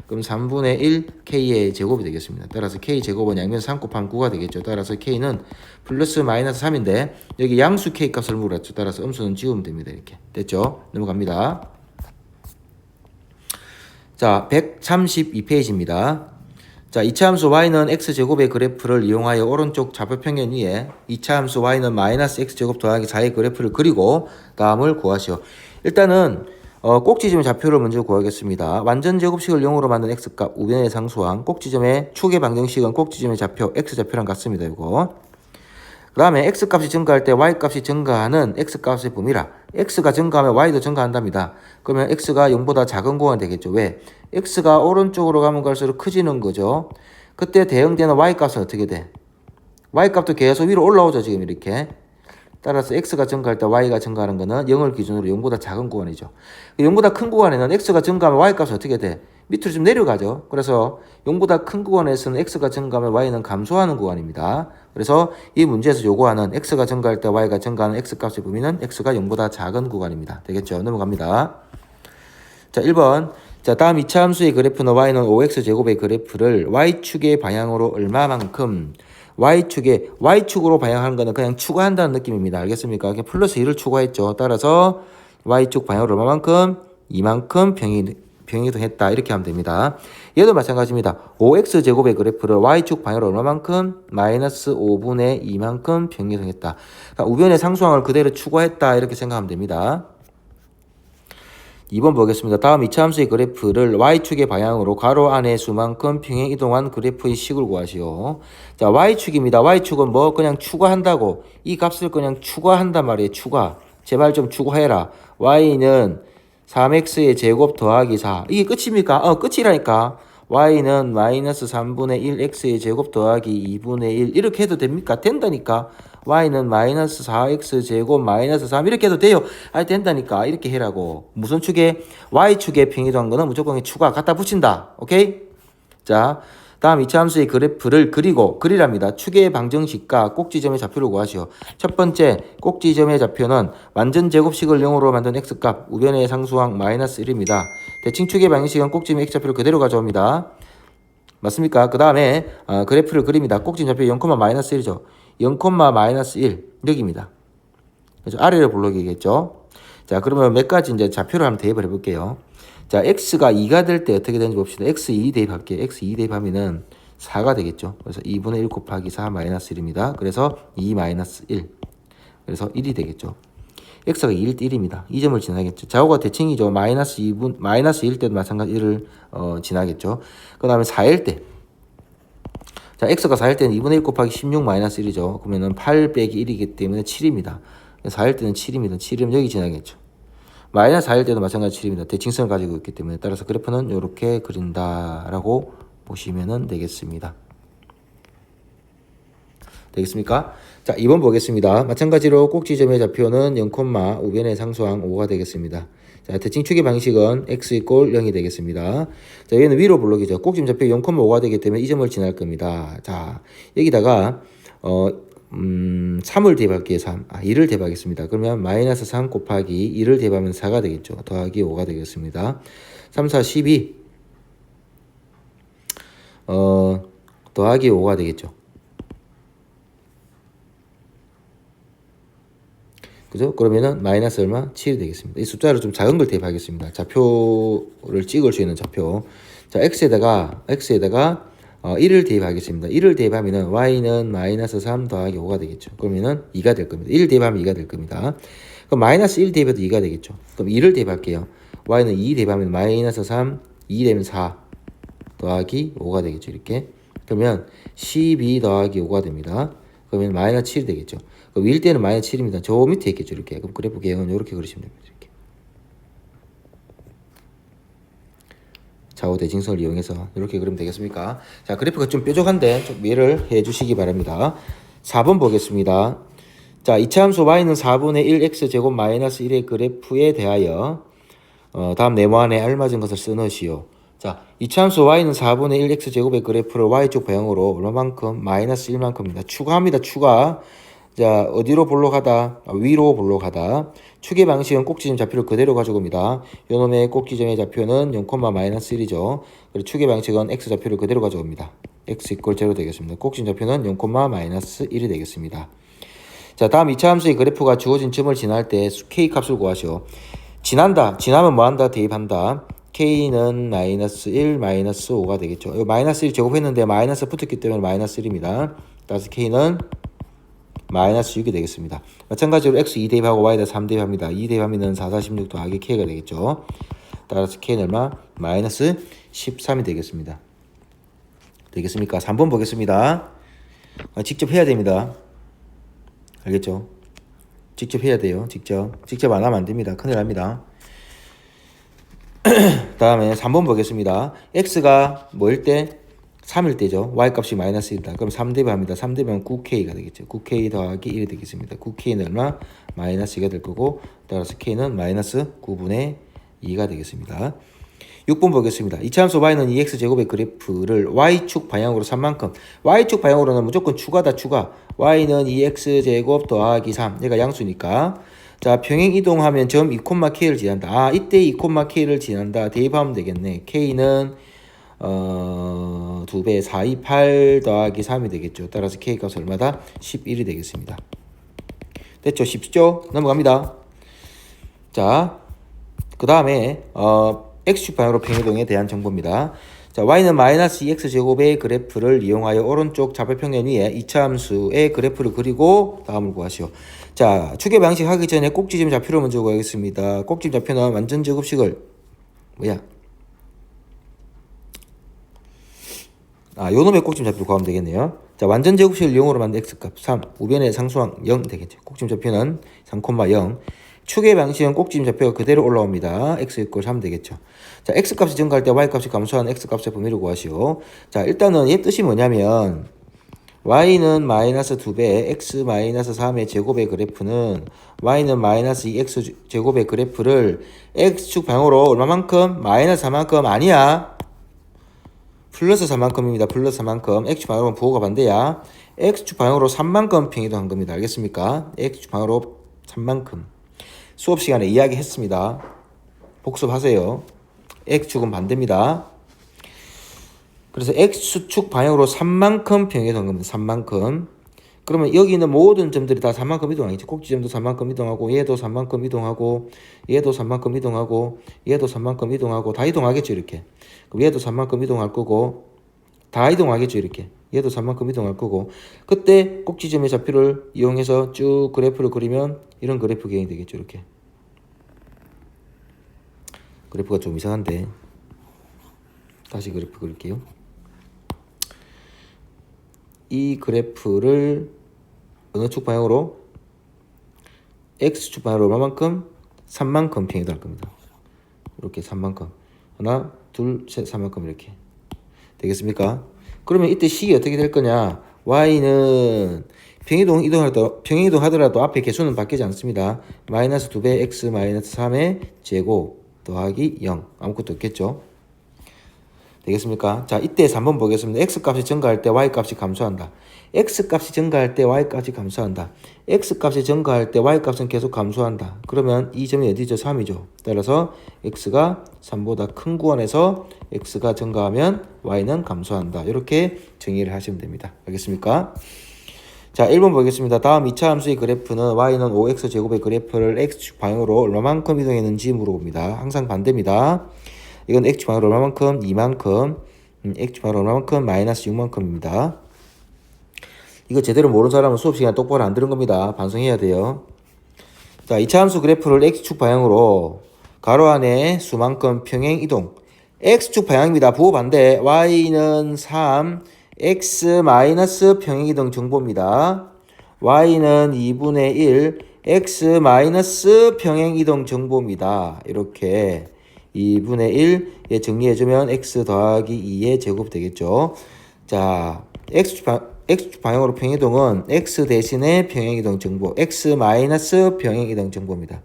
그럼 3분의 1 k의 제곱이 되겠습니다. 따라서 k 제곱은 양면 3 곱하면 9가 되겠죠. 따라서 k는 플러스 마이너스 3인데 여기 양수 k 값을 물었죠. 따라서 음수는 지우면 됩니다. 이렇게 됐죠? 넘어갑니다. 자, 132페이지입니다. 자, 2차 함수 y는 x제곱의 그래프를 이용하여 오른쪽 좌표평면 위에 2차 함수 y는 마이너스 x제곱 더하기 4의 그래프를 그리고 다음을 구하시오. 일단은 꼭지점의 좌표를 먼저 구하겠습니다. 완전 제곱식을 0으로 만든 x값 우변의 상수항, 꼭지점의 축의 방정식은 꼭지점의 좌표 x좌표랑 같습니다. 이거. 그 다음에 x값이 증가할 때 y값이 증가하는 x값의 범위라. x가 증가하면 y도 증가한답니다. 그러면 x가 0보다 작은 구간이 되겠죠. 왜? x가 오른쪽으로 가면 갈수록 커지는 거죠. 그때 대응되는 y값은 어떻게 돼? y값도 계속 위로 올라오죠. 지금 이렇게. 따라서 x가 증가할 때 y가 증가하는 거는 0을 기준으로 0보다 작은 구간이죠. 0보다 큰 구간에는 x가 증가하면 y값은 어떻게 돼? 밑으로 좀 내려가죠. 그래서 0보다 큰 구간에서는 x가 증가하면 y는 감소하는 구간입니다. 그래서 이 문제에서 요구하는 x가 증가할 때 y가 증가하는 x값의 범위는 x가 0보다 작은 구간입니다. 되겠죠? 넘어갑니다. 자, 1번. 자, 다음 2차 함수의 그래프는 y는 5x제곱의 그래프를 y축의 방향으로 얼마만큼 y축으로 방향하는 거는 그냥 추가한다는 느낌입니다. 알겠습니까? 그냥 플러스 1을 추가했죠. 따라서 y축 방향으로 얼마만큼? 이만큼 병이동했다. 이렇게 하면 됩니다. 얘도 마찬가지입니다. 5x제곱의 그래프를 y축 방향으로 얼마만큼? 마이너스 5분의 2만큼 병이동했다. 그러니까 우변의 상수항을 그대로 추가했다. 이렇게 생각하면 됩니다. 2번 보겠습니다. 다음 2차 함수의 그래프를 y축의 방향으로 가로 안의 수만큼 평행 이동한 그래프의 식을 구하시오. 자, y축입니다. y축은 뭐 그냥 추가한다고. 이 값을 그냥 추가한단 말이에요. 추가. 제발 좀 추가해라. y는 3x의 제곱 더하기 4. 이게 끝입니까? 끝이라니까. y는 마이너스 3분의 1x의 제곱 더하기 2분의 1. 이렇게 해도 됩니까? 된다니까. y는 마이너스 4x 제곱 마이너스 3 이렇게 해도 돼요. 된다니까. 이렇게 해라고. 무슨 축에? y축에 평이동한 거는 무조건 추가 갖다 붙인다. 오케이? 자, 다음 2차 함수의 그래프를 그리랍니다. 축의 방정식과 꼭지점의 좌표를 구하시오. 첫 번째 꼭지점의 좌표는 완전 제곱식을 0으로 만든 x값 우변의 상수항 마이너스 1입니다. 대칭 축의 방정식은 꼭지점의 x좌표를 그대로 가져옵니다. 맞습니까? 그 다음에 그래프를 그립니다. 꼭지 좌표 0, 마이너스 1이죠. 0, 마이너스 1 여기입니다. 그래서 아래를 볼록이겠죠. 자, 그러면 몇 가지 이제 좌표를 한번 대입을 해볼게요. 자, x가 2가 될 때 어떻게 되는지 봅시다. x2 대입할게요. x2 대입하면은 4가 되겠죠. 그래서 2분의 1 곱하기 4 마이너스 1입니다. 그래서 2 마이너스 1. 그래서 1이 되겠죠. x가 2일 때 1입니다. 이 점을 지나겠죠. 좌우가 대칭이죠. 마이너스 1일 때도 마찬가지 1을 지나겠죠. 그 다음에 4일 때. 자, x가 4일 때는 2분의 1 곱하기 16 마이너스 1이죠. 그러면은 8 빼기 1이기 때문에 7입니다. 4일 때는 7입니다. 7이면 여기 지나겠죠. 마이너스 4일 때도 마찬가지 7입니다. 대칭성을 가지고 있기 때문에 따라서 그래프는 이렇게 그린다라고 보시면 되겠습니다. 되겠습니까? 자, 2번 보겠습니다. 마찬가지로 꼭지점의 좌표는 0, 우변의 상수항 5가 되겠습니다. 자, 대칭축의 방식은 x 이꼴 0이 되겠습니다. 자, 얘는 위로 블록이죠. 꼭지점 좌표 0,5가 되기 때문에 이 점을 지날 겁니다. 자, 여기다가 3을 대입할게요. 3. 2를 대입하겠습니다. 그러면 마이너스 3 곱하기 2를 대입하면 4가 되겠죠. 더하기 5가 되겠습니다. 3, 4, 12 더하기 5가 되겠죠. 그죠? 그러면은 마이너스 얼마? 7이 되겠습니다. 이 숫자를 좀 작은 걸 대입하겠습니다. 좌표를 찍을 수 있는 좌표. 자, x에다가 1을 대입하겠습니다. 1을 대입하면은 y는 마이너스 3 더하기 5가 되겠죠. 그러면은 2가 될 겁니다. 1을 대입하면 2가 될 겁니다. 그럼 마이너스 1 대입해도 2가 되겠죠. 그럼 2를 대입할게요. y는 2 대입하면 마이너스 3, 2 되면 4 더하기 5가 되겠죠. 이렇게. 그러면 12 더하기 5가 됩니다. 그러면 마이너스 7이 되겠죠. 그럼 위일 때는 마이너스 7입니다. 저 밑에 있겠죠. 이렇게. 그럼 그래프 개형은 이렇게 그리시면 됩니다. 이렇게. 좌우 대칭성을 이용해서 이렇게 그리면 되겠습니까? 자, 그래프가 좀 뾰족한데 좀 이해를 해 주시기 바랍니다. 4번 보겠습니다. 자, 이차함수 y는 4분의 1x제곱 마이너스 1의 그래프에 대하여 다음 네모안에 알맞은 것을 써넣으시오. 자, 이차함수 y는 4분의 1x제곱의 그래프를 y쪽 방향으로 얼마만큼? 마이너스 1만큼입니다. 추가합니다. 추가. 자, 어디로 볼록하다? 위로 볼록하다. 축의 방식은 꼭지점 좌표를 그대로 가지고 옵니다. 요놈의 꼭지점의 좌표는 0, 마이너스 1이죠. 그리고 축의 방식은 x 좌표를 그대로 가져옵니다. x 이꼴 0 되겠습니다. 꼭지점 좌표는 0, 마이너스 1이 되겠습니다. 자, 다음 2차 함수의 그래프가 주어진 점을 지날 때 k 값을 구하시오. 지나면 뭐한다? 대입한다. k는 마이너스 1, 마이너스 5가 되겠죠. 이 마이너스 1 제곱했는데 마이너스 붙었기 때문에 마이너스 1입니다. 따라서 k는 마이너스 6이 되겠습니다. 마찬가지로 x 2 대입하고 y에다 3 대입합니다. 2 대입하면 4, 4, 16 더하기 k가 되겠죠. 따라서 k는 얼마? 마이너스 13이 되겠습니다. 되겠습니까? 3번 보겠습니다. 직접 해야 됩니다. 알겠죠? 직접 해야 돼요. 직접 안 하면 안 됩니다. 큰일 납니다. 다음에 3번 보겠습니다. x가 뭐일 때? 3일 때죠. y 값이 마이너스 1이다. 그럼 3 대입합니다. 3 대입하면 9k가 되겠죠. 9k 더하기 1이 되겠습니다. 9k는 얼마? 마이너스 2가 될 거고, 따라서 k는 마이너스 9분의 2가 되겠습니다. 6번 보겠습니다. 이차함수 y는 2x제곱의 그래프를 y축 방향으로 3만큼. y축 방향으로는 무조건 추가다, 추가. y는 2x제곱 더하기 3. 얘가 양수니까. 자, 평행 이동하면 점 2k를 지난다. 이때 2k를 지난다. 대입하면 되겠네. k는 2배 4, 2, 8 더하기 3이 되겠죠. 따라서 k값은 얼마다? 11이 되겠습니다. 됐죠? 쉽죠? 넘어갑니다. 자, 그 다음에 x축 방향으로 평행이동에 대한 정보입니다. 자, y는 마이너스 2x제곱의 그래프를 이용하여 오른쪽 좌표평면 위에 2차 함수의 그래프를 그리고 다음을 구하시오. 자, 축의 방식 하기 전에 꼭지점 좌표를 먼저 구하겠습니다. 꼭지점 좌표는 완전 제곱식을 요놈의 꼭지점 좌표를 구하면 되겠네요. 자, 완전 제곱식을 0으로 만든 x값 3, 우변의 상수항 0 되겠죠. 꼭지점 좌표는 3,0. 축의 방식은 꼭지점 좌표가 그대로 올라옵니다. x 이꼴 3 되겠죠. 자, x값이 증가할 때 y값이 감소하는 x값의 범위를 구하시오. 자, 일단은 얘 뜻이 뭐냐면 y는 마이너스 2배 x 마이너스 3의 제곱의 그래프는 y는 마이너스 2x 제곱의 그래프를 x축 방향으로 얼마만큼? 마이너스 4만큼 아니야. 플러스 4만큼입니다. 플러스 4만큼. x축 방향으로 부호가 반대야. x축 방향으로 3만큼 평이동한 겁니다. 알겠습니까? x축 방향으로 3만큼. 수업 시간에 이야기했습니다. 복습하세요. x축은 반대입니다. 그래서 x축 방향으로 3만큼 평이동한 겁니다. 3만큼. 그러면 여기 있는 모든 점들이 다 3만큼 이동하겠지. 꼭지점도 3만큼 이동하고, 얘도 3만큼 이동하고, 얘도 3만큼 이동하고, 얘도 3만큼 이동하고, 다 이동하겠죠, 이렇게. 그럼 얘도 3만큼 이동할 거고, 다 이동하겠죠, 이렇게. 얘도 3만큼 이동할 거고, 그때 꼭지점의 좌표를 이용해서 쭉 그래프를 그리면 이런 그래프 개형이 되겠죠, 이렇게. 그래프가 좀 이상한데, 다시 그래프 그릴게요. 이 그래프를 어느 축 방향으로? x축 방향으로 얼마만큼? 3만큼 평이동할 겁니다. 이렇게 3만큼. 하나, 둘, 셋, 3만큼 이렇게. 되겠습니까? 그러면 이때 식이 어떻게 될 거냐? y는 평행이동 하더라도 앞에 개수는 바뀌지 않습니다. 마이너스 2배 x 마이너스 3의 제곱 더하기 0. 아무것도 없겠죠. 되겠습니까? 자, 이때 3번 보겠습니다. x 값이 증가할 때 y 값이 감소한다. x 값이 증가할 때 y 값이 감소한다. x 값이 증가할 때 y 값은 계속 감소한다. 그러면 이 점이 어디죠? 3이죠. 따라서 x가 3보다 큰 구간에서 x가 증가하면 y는 감소한다. 이렇게 정의를 하시면 됩니다. 알겠습니까? 자, 1번 보겠습니다. 다음 2차 함수의 그래프는 y는 5x제곱의 그래프를 x축 방향으로 얼마만큼 이동했는지 물어봅니다. 항상 반대입니다. 이건 x축 방향으로 얼마만큼? 2만큼. x축 방향으로 얼마만큼? 마이너스 6만큼입니다. 이거 제대로 모르는 사람은 수업 시간에 똑바로 안 들은 겁니다. 반성해야 돼요. 자, 2차 함수 그래프를 x축 방향으로 가로 안에 수만큼 평행 이동. x축 방향입니다. 부호 반대. y는 3, x 마이너스 평행 이동 정보입니다. y는 2분의 1, x 마이너스 평행 이동 정보입니다. 이렇게 2분의 1에 정리해주면 x 더하기 2의 제곱 되겠죠. 자, x축 방향으로 평행이동은 x 대신에 평행이동 정보, x 마이너스 평행이동 정보입니다.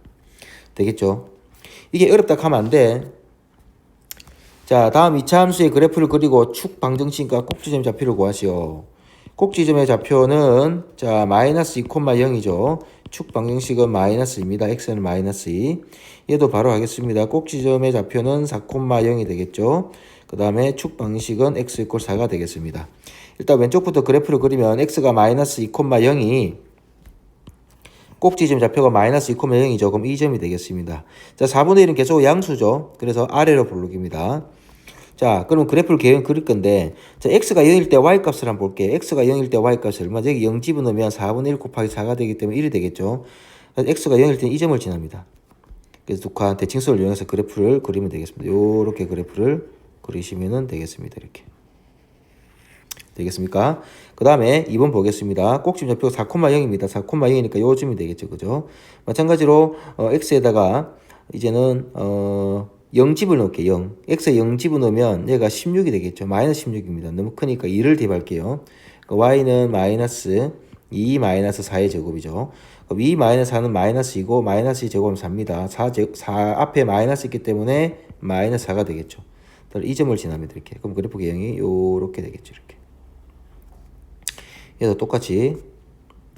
되겠죠. 이게 어렵다 하면 안 돼. 자, 다음 2차 함수의 그래프를 그리고 축 방정식과 꼭지점 좌표를 구하시오. 꼭지점의 좌표는 자 마이너스 2,0이죠. 축 방정식은 마이너스입니다. x는 마이너스 2. 얘도 바로 하겠습니다. 꼭지점의 좌표는 4,0이 되겠죠. 그 다음에 축 방정식은 x = 4가 되겠습니다. 일단 왼쪽부터 그래프를 그리면 x가 마이너스 2,0이 꼭지점 좌표가 마이너스 2,0이죠. 그럼 이 점이 되겠습니다. 자, 4분의 1은 계속 양수죠. 그래서 아래로 부르기입니다. 자, 그럼 그래프를 계획 그릴 건데, 자, x가 0일 때 y 값을 한번 볼게요. x가 0일 때 y 값이 얼마? 여기 0 집어넣으면 4분의 1 곱하기 4가 되기 때문에 1이 되겠죠. x가 0일 때는 이 점을 지납니다. 그래서 독한 대칭성을 이용해서 그래프를 그리면 되겠습니다. 요렇게 그래프를 그리시면 되겠습니다. 이렇게. 되겠습니까? 그 다음에 2번 보겠습니다. 꼭지점 좌표가 4,0입니다. 4,0이니까 요점이 되겠죠. 그죠? 마찬가지로, x에다가 이제는, 0집을 넣을게요. 0. x에 0 집어넣으면 얘가 16이 되겠죠. 마이너스 16입니다. 너무 크니까 2를 대입할게요. y는 마이너스 2 마이너스 4의 제곱이죠. 2 마이너스 4는 마이너스 2고 마이너스 2 제곱은 4입니다. 4 앞에 마이너스 있기 때문에 마이너스 4가 되겠죠. 이 점을 지나면 이렇게. 그럼 그래프 개형이 요렇게 되겠죠. 이렇게. 얘도 똑같이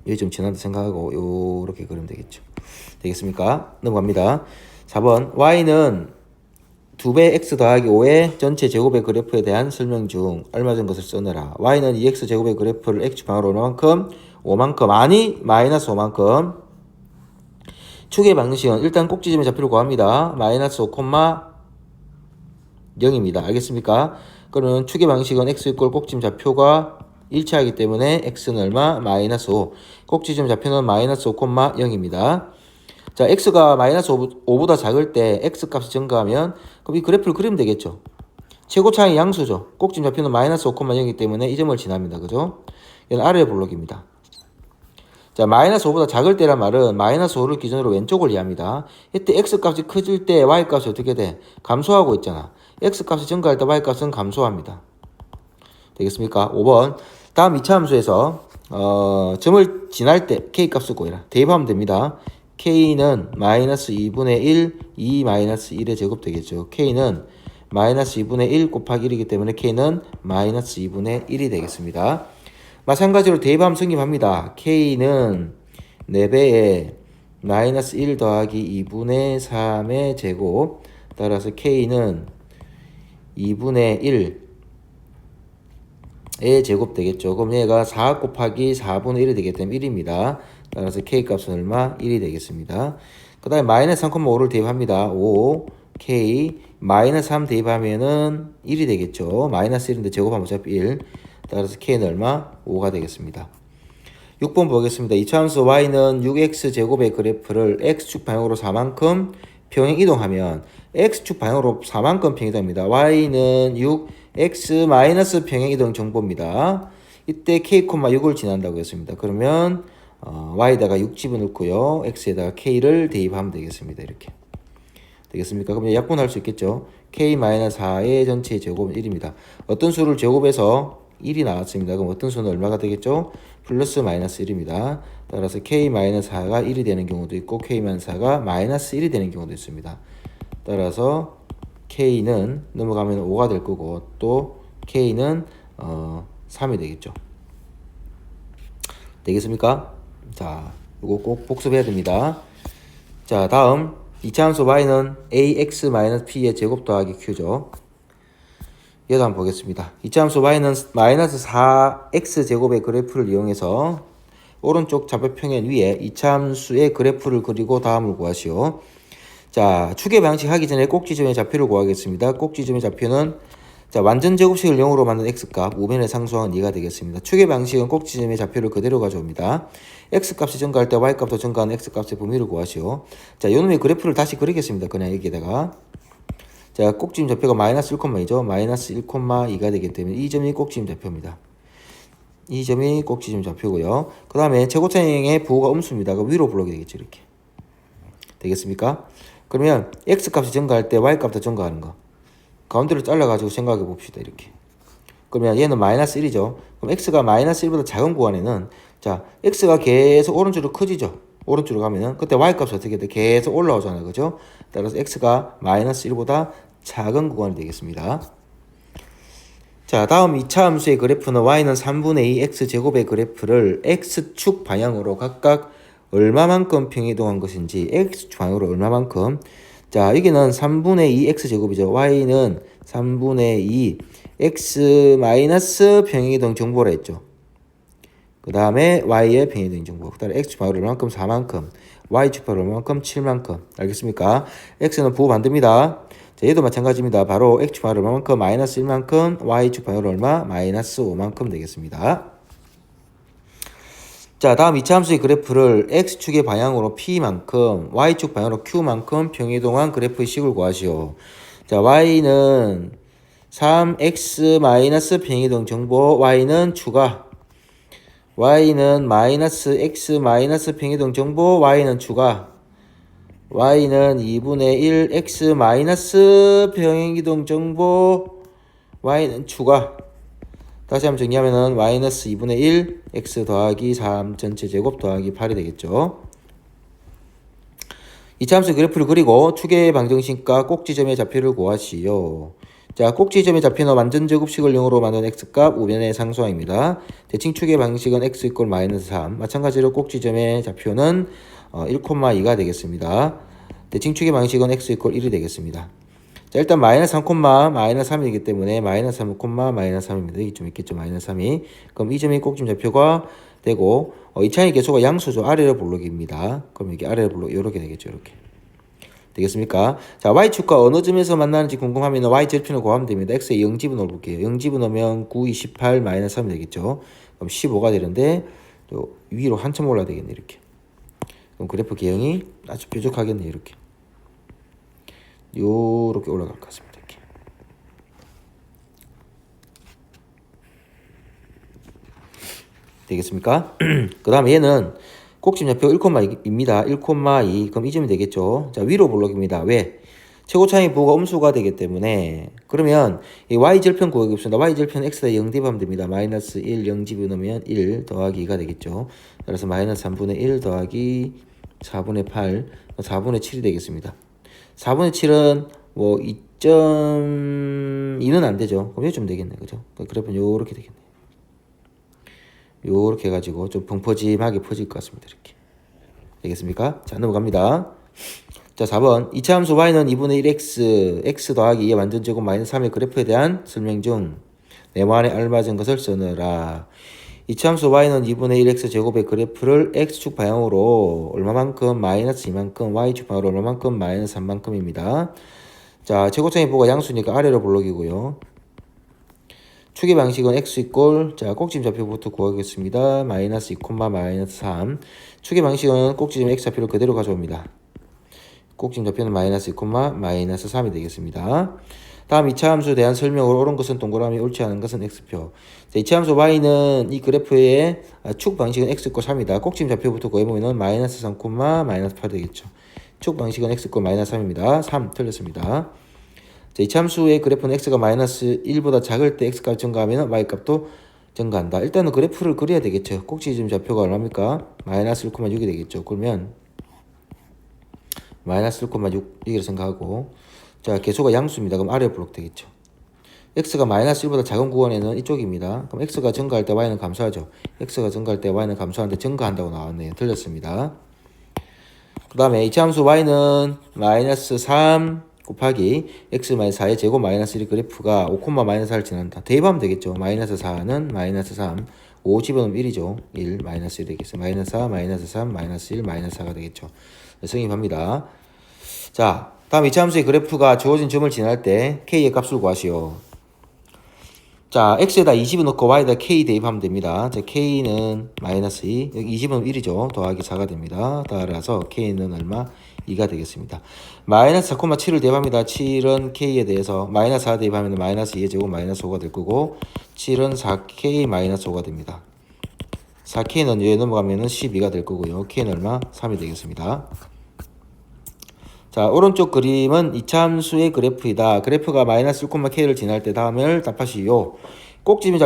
이 점 지난다 생각하고 요렇게 그리면 되겠죠. 되겠습니까? 넘어갑니다. 4번 y는 2배 x 더하기 5의 전체 제곱의 그래프에 대한 설명 중 얼마 전 것을 써내라. y는 2x 제곱의 그래프를 x축 방향으로 얼마만큼? 5만큼. 아니 마이너스 5만큼. 축의 방식은 일단 꼭지점의 좌표를 구합니다. 마이너스 5,0입니다. 알겠습니까? 그러면 축의 방식은 x = 꼭지점 좌표가 일치하기 때문에 x는 얼마? 마이너스 5. 꼭지점 좌표는 마이너스 5,0입니다. 자, x가 마이너스 5보다 작을 때 x 값이 증가하면 그럼 이 그래프를 그리면 되겠죠. 최고 차이 양수죠. 꼭지점 좌표는 마이너스 5,0이기 때문에 이 점을 지납니다. 그죠? 이건 아래 블록입니다. 자, 마이너스 5보다 작을 때란 말은 마이너스 5를 기준으로 왼쪽을 이해합니다. 이때 x 값이 커질 때 y 값이 어떻게 돼? 감소하고 있잖아. x 값이 증가할 때 y 값은 감소합니다. 되겠습니까? 5번. 다음 2차 함수에서 점을 지날 때 k 값을 구해라. 대입하면 됩니다. k는 마이너스 2분의 1, 2 마이너스 1의 제곱 되겠죠. k는 마이너스 2분의 1 곱하기 1이기 때문에 k는 마이너스 2분의 1이 되겠습니다. 마찬가지로 대입하면 성립합니다. k는 4배에 마이너스 1 더하기 2분의 3의 제곱. 따라서 k는 2분의 1의 제곱 되겠죠. 그럼 얘가 4 곱하기 4분의 1이 되기 때문에 1입니다. 따라서 k 값은 얼마? 1이 되겠습니다. 그 다음에 마이너스 3,5를 대입합니다. 5, k, 마이너스 3 대입하면은 1이 되겠죠. 마이너스 1인데 제곱하면 어차피 1. 따라서 k는 얼마? 5가 되겠습니다. 6번 보겠습니다. 2차 함수 y는 6x제곱의 그래프를 x축 방향으로 4만큼 평행 이동하면 x축 방향으로 4만큼 평행 이동합니다. y는 6x 마이너스 평행 이동 정보입니다. 이때 k, 6을 지난다고 했습니다. 그러면 y에다가 6 집어넣고요. x에다가 k를 대입하면 되겠습니다. 이렇게. 되겠습니까? 그럼 약분할 수 있겠죠. k-4의 전체 제곱은 1입니다. 어떤 수를 제곱해서 1이 나왔습니다. 그럼 어떤 수는 얼마가 되겠죠? 플러스 마이너스 1입니다. 따라서 k-4가 1이 되는 경우도 있고 k-4가 마이너스 1이 되는 경우도 있습니다. 따라서 k는 넘어가면 5가 될 거고 또 k는 3이 되겠죠. 되겠습니까? 자, 이거 꼭 복습해야 됩니다. 자, 다음 이차함수 y는 ax-p의 제곱 더하기 q죠. 얘도 한번 보겠습니다. 이차함수 y는 마이너스 4x제곱의 그래프를 이용해서 오른쪽 좌표평행 위에 이차함수의 그래프를 그리고 다음을 구하시오. 자, 추계 방식 하기 전에 꼭지점의 좌표를 구하겠습니다. 꼭지점의 좌표는 자, 완전 제곱식을 0으로 만든 x값, 우변의 상수항은 2가 되겠습니다. 추계 방식은 꼭지점의 좌표를 그대로 가져옵니다. x값이 증가할 때 y값도 증가하는 x값의 범위를 구하시오. 자, 요놈의 그래프를 다시 그리겠습니다. 그냥 여기에다가. 자, 꼭지점 좌표가 마이너스 1,2죠. 마이너스 1,2가 되기 때문에 이 점이 꼭지점 좌표입니다. 이 점이 꼭지점 좌표고요. 그 다음에 최고차항의 부호가 음수입니다. 그 위로 불러게 되겠죠. 이렇게. 되겠습니까? 그러면 x값이 증가할 때 y값도 증가하는 거. 가운데를 잘라가지고 생각해 봅시다. 이렇게. 그러면 얘는 마이너스 1이죠. 그럼 x가 마이너스 1보다 작은 구간에는 자, x가 계속 오른쪽으로 커지죠. 오른쪽으로 가면은 그때 y값이 어떻게 돼? 계속 올라오잖아요. 그죠? 따라서 x가 마이너스 1보다 작은 구간이 되겠습니다. 자, 다음 2차 함수의 그래프는 y는 3분의 2 x제곱의 그래프를 x축 방향으로 각각 얼마만큼 평이동한 것인지 x축 방향으로 얼마만큼. 자, 여기는 3분의 2 x제곱이죠. y는 3분의 2 x 마이너스 평이동 정보라 했죠. 그 다음에 y의 평이동 정보. 그 다음에 x축 방향으로 얼마만큼 4만큼, y축 방향으로 얼마만큼 7만큼. 알겠습니까? x는 부호 반대입니다. 자, 얘도 마찬가지입니다. 바로 x축 방향으로 얼마만큼 마이너스 1만큼, y축 방향으로 얼마 마이너스 5만큼 되겠습니다. 자, 다음 2차 함수의 그래프를 x축의 방향으로 p만큼, y축 방향으로 q만큼 평이동한 그래프의 식을 구하시오. 자, y는 3x 마이너스 평이동 정보, y는 추가. y는 마이너스 x 마이너스 평이동 정보, y는 추가. y는 2분의 1 x 마이너스 평행이동 정보, y는 추가. 다시 한번 정리하면은 마이너스 2분의 1 x 더하기 3 전체 제곱 더하기 8이 되겠죠. 이차 함수 그래프를 그리고 추계 방정식과 꼭지점의 좌표를 구하시오. 자, 꼭지점의 좌표는 완전 제곱식을 0으로 만든 x값 우변의 상수항입니다. 대칭 추계 방식은 x 이꼴 마이너스 3. 마찬가지로 꼭지점의 좌표는 1,2가 되겠습니다. 대칭 추계 방식은 x 이꼴 1이 되겠습니다. 자, 일단 마이너스 3, 마이너스 3이기 때문에 마이너스 3, 마이너스 3입니다. 여기 좀 있겠죠. 마이너스 3이. 그럼 이 점이 꼭지점 좌표가 되고 이 차이 개수가 양수죠. 아래로 볼록입니다. 그럼 이게 아래로 볼록 이렇게 되겠죠. 이렇게. 되겠습니까? 자, y축과 어느 점에서 만나는지 궁금하면 y절편을 구하면 됩니다. x에 0집어 넣어볼게요. 0집어 넣으면 9, 28, 마이너스 3이 되겠죠. 그럼 15가 되는데 또 위로 한참 올라야 되겠네. 이렇게. 그럼 그래프 개형이 아주 뾰족하겠네. 이렇게. 요렇게 올라갈 것 같습니다. 이렇게. 되겠습니까? 그 다음에 얘는 꼭지점 좌표 1,2입니다. 1,2. 그럼 이 점이 되겠죠. 자, 위로 볼록입니다. 왜? 최고차항의 부호가 음수가 되기 때문에. 그러면 이 y절편 구하겠습니다. y절편 x에 0 대입하면 됩니다. 마이너스 1, 0 집어넣으면 1 더하기 2가 되겠죠. 그래서 마이너스 3분의 1 더하기 4분의 8, 4분의 7이 되겠습니다. 4분의 7은 뭐 2.2는 안 되죠. 그럼 요쯤 되겠네. 그죠? 그래프는 요렇게 되겠네. 요렇게 해가지고 좀 펑퍼짐하게 퍼질 것 같습니다. 이렇게. 되겠습니까? 자, 넘어갑니다. 자, 4번. 2차 함수 y는 2분의 1x, x 더하기 2의 완전제곱 마이너스 3의 그래프에 대한 설명 중 네모안에 알맞은 것을 써넣으라. 2차 함수 y는 2분의 1x 제곱의 그래프를 x축 방향으로 얼마만큼 마이너스 2만큼, y축 방향으로 얼마만큼 마이너스 3만큼입니다. 자, 최고차항의 부호가 양수니까 아래로 볼록이고요. 추계 방식은 x 이꼴, 자, 꼭지점 좌표부터 구하겠습니다. 마이너스 2, 마이너스 3. 추계 방식은 꼭지점 x 좌표를 그대로 가져옵니다. 꼭지점 좌표는 마이너스 2, 마이너스 3이 되겠습니다. 다음 2차 함수에 대한 설명으로 옳은 것은 동그라미, 옳지 않은 것은 x표. 자, 2차 함수 y는 이 그래프의 축 방식은 x 이꼴 3이다. 꼭지점 좌표부터 구해보면 마이너스 3, 마이너스 8 되겠죠. 축 방식은 x 이꼴 마이너스 3입니다. 3 틀렸습니다. 자, 이 참수의 그래프는 x가 마이너스 1보다 작을 때 x값이 증가하면 y값도 증가한다. 일단은 그래프를 그려야 되겠죠. 꼭지점 좌표가 얼마입니까? 마이너스 1,6이 되겠죠. 그러면 마이너스 1,6이라고 생각하고, 자, 개수가 양수입니다. 그럼 아래 블록 되겠죠. x가 마이너스 1보다 작은 구간에는 이쪽입니다. 그럼 x가 증가할 때 y는 감소하죠. x가 증가할 때 y는 감소하는데 증가한다고 나왔네요. 틀렸습니다. 그 다음에 이차함수 y는 마이너스 3 곱하기 x 마이너스 4의 제곱 마이너스 1 그래프가 5, 마이너스 4를 지난다. 대입하면 되겠죠. 마이너스 4는 마이너스 3, 5 집어넣으면 1이죠. 1, 마이너스 1 되겠어요. 마이너스 4, 마이너스 3, 마이너스 1, 마이너스 4가 되겠죠. 승입합니다. 자, 다음 이차함수의 그래프가 주어진 점을 지날 때 k의 값을 구하시오. 자, x에다 20을 넣고 y에다 k 대입하면 됩니다. 자, k는 마이너스 2, 여기 20은 1이죠. 더하기 4가 됩니다. 따라서 k는 얼마? 2가 되겠습니다. 마이너스 4,7을 대입합니다. 7은 k에 대해서 마이너스 4 대입하면 마이너스 2의 제곱 마이너스 5가 될 거고, 7은 4k 마이너스 5가 됩니다. 4k는 여기 넘어가면 12가 될 거고요. k는 얼마? 3이 되겠습니다. 자, 오른쪽 그림은 이차함수의 그래프이다. 그래프가 마이너스 1,k를 지날 때 다음을 답하시오. 꼭지점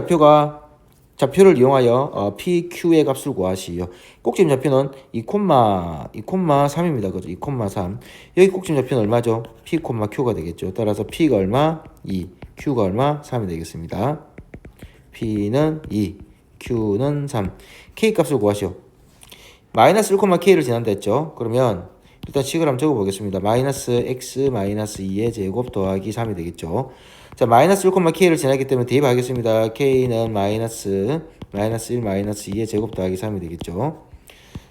좌표를 이용하여 PQ의 값을 구하시오. 꼭지점 좌표는 2,3입니다. 그죠? 2,3. 여기 꼭지점 좌표는 얼마죠? P, Q가 되겠죠. 따라서 P가 얼마? 2. Q가 얼마? 3이 되겠습니다. P는 2, Q는 3. K 값을 구하시오. 마이너스 1,k를 지난다 했죠. 그러면 일단 식을 한번 적어보겠습니다. 마이너스 x 마이너스 2의 제곱 더하기 3이 되겠죠. 자, 마이너스 1,k를 지나기 때문에 대입하겠습니다. k는 마이너스 1 마이너스 2의 제곱 더하기 3이 되겠죠.